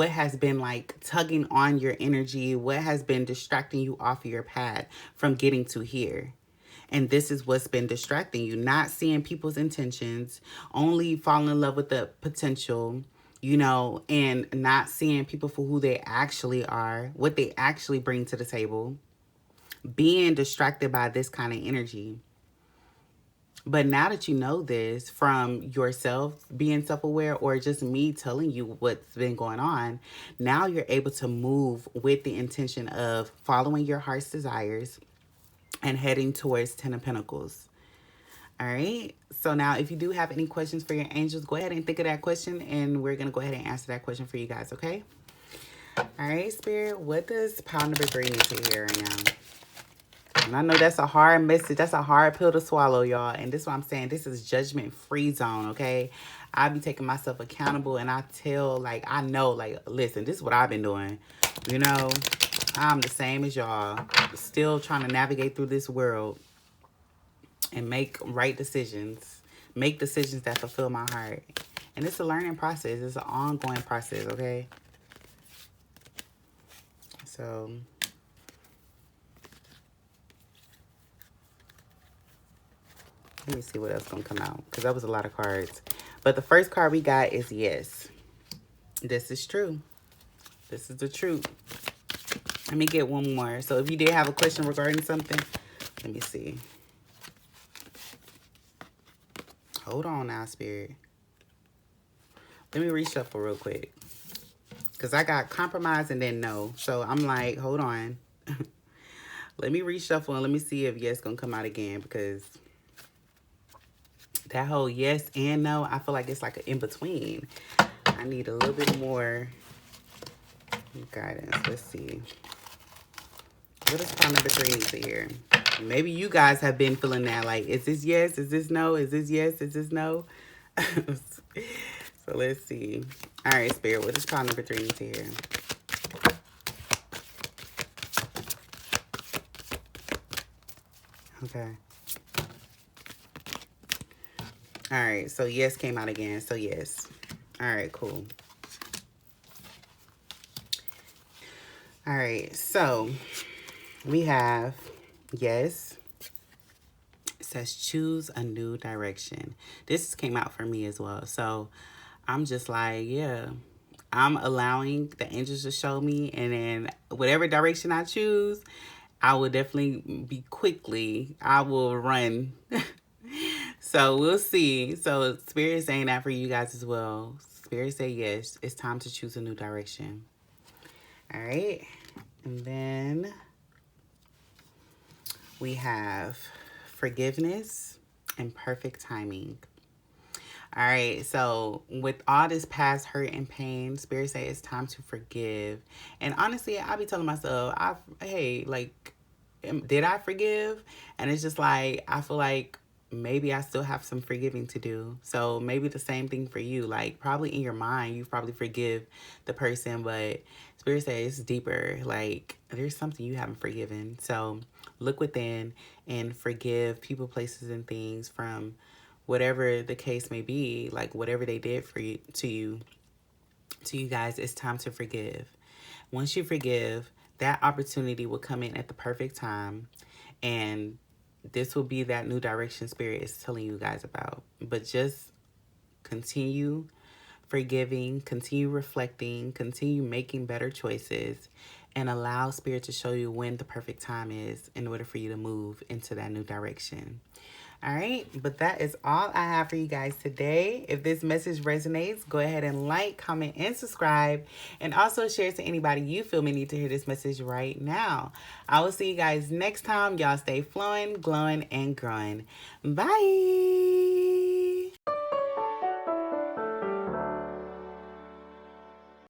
has been like tugging on your energy, what has been distracting you off of your path from getting to here. And this is what's been distracting you, not seeing people's intentions, only falling in love with the potential, you know, and not seeing people for who they actually are, what they actually bring to the table, being distracted by this kind of energy. But now that you know this from yourself, being self aware, or just me telling you what's been going on, now you're able to move with the intention of following your heart's desires and heading towards Ten of Pentacles. All right. So now, if you do have any questions for your angels, go ahead and think of that question, and we're going to go ahead and answer that question for you guys, okay? All right, Spirit, what does pile number 3 need to hear right now? And I know that's a hard message. That's a hard pill to swallow, y'all. And this is what I'm saying. This is judgment-free zone, okay? I be taking myself accountable, and I tell, like, I know, like, listen, this is what I've been doing. You know, I'm the same as y'all. Still trying to navigate through this world and make right decisions. Make decisions that fulfill my heart. And it's a learning process. It's an ongoing process, okay? So... let me see what else gonna come out, because that was a lot of cards. But the first card we got is yes. This is true. This is the truth. Let me get one more. So if you did have a question regarding something, let me see. Hold on now, Spirit. Let me reshuffle real quick, because I got compromise and then no. So I'm like, hold on. Let me reshuffle and let me see if yes gonna come out again, because that whole yes and no, I feel like it's like an in-between. I need a little bit more guidance. Let's see. What does pile number 3 need to hear? Maybe you guys have been feeling that. Like, is this yes? Is this no? Is this yes? Is this no? So let's see. All right, Spirit, what does pile number 3 need to hear? Okay. All right, so yes came out again. So yes. All right, cool. All right, so we have yes. It says choose a new direction. This came out for me as well. So I'm just like, yeah, I'm allowing the angels to show me. And then whatever direction I choose, I will definitely I will run. So we'll see. So Spirit is saying that for you guys as well. Spirit say yes, it's time to choose a new direction. All right. And then we have forgiveness and perfect timing. All right. So with all this past hurt and pain, Spirit say it's time to forgive. And honestly, I be telling myself, hey, like, did I forgive? And it's just like, I feel like maybe I still have some forgiving to do. So maybe the same thing for you. Like, probably in your mind, you probably forgive the person, but Spirit says it's deeper. Like, there's something you haven't forgiven. So look within and forgive people, places, and things from whatever the case may be. Like, whatever they did for you, to you guys, it's time to forgive. Once you forgive, that opportunity will come in at the perfect time, and this will be that new direction Spirit is telling you guys about. But just continue forgiving, continue reflecting, continue making better choices, and allow Spirit to show you when the perfect time is in order for you to move into that new direction. All right, but that is all I have for you guys today. If this message resonates, go ahead and like, comment, and subscribe. And also share to anybody you feel may need to hear this message right now. I will see you guys next time. Y'all stay flowing, glowing, and growing. Bye.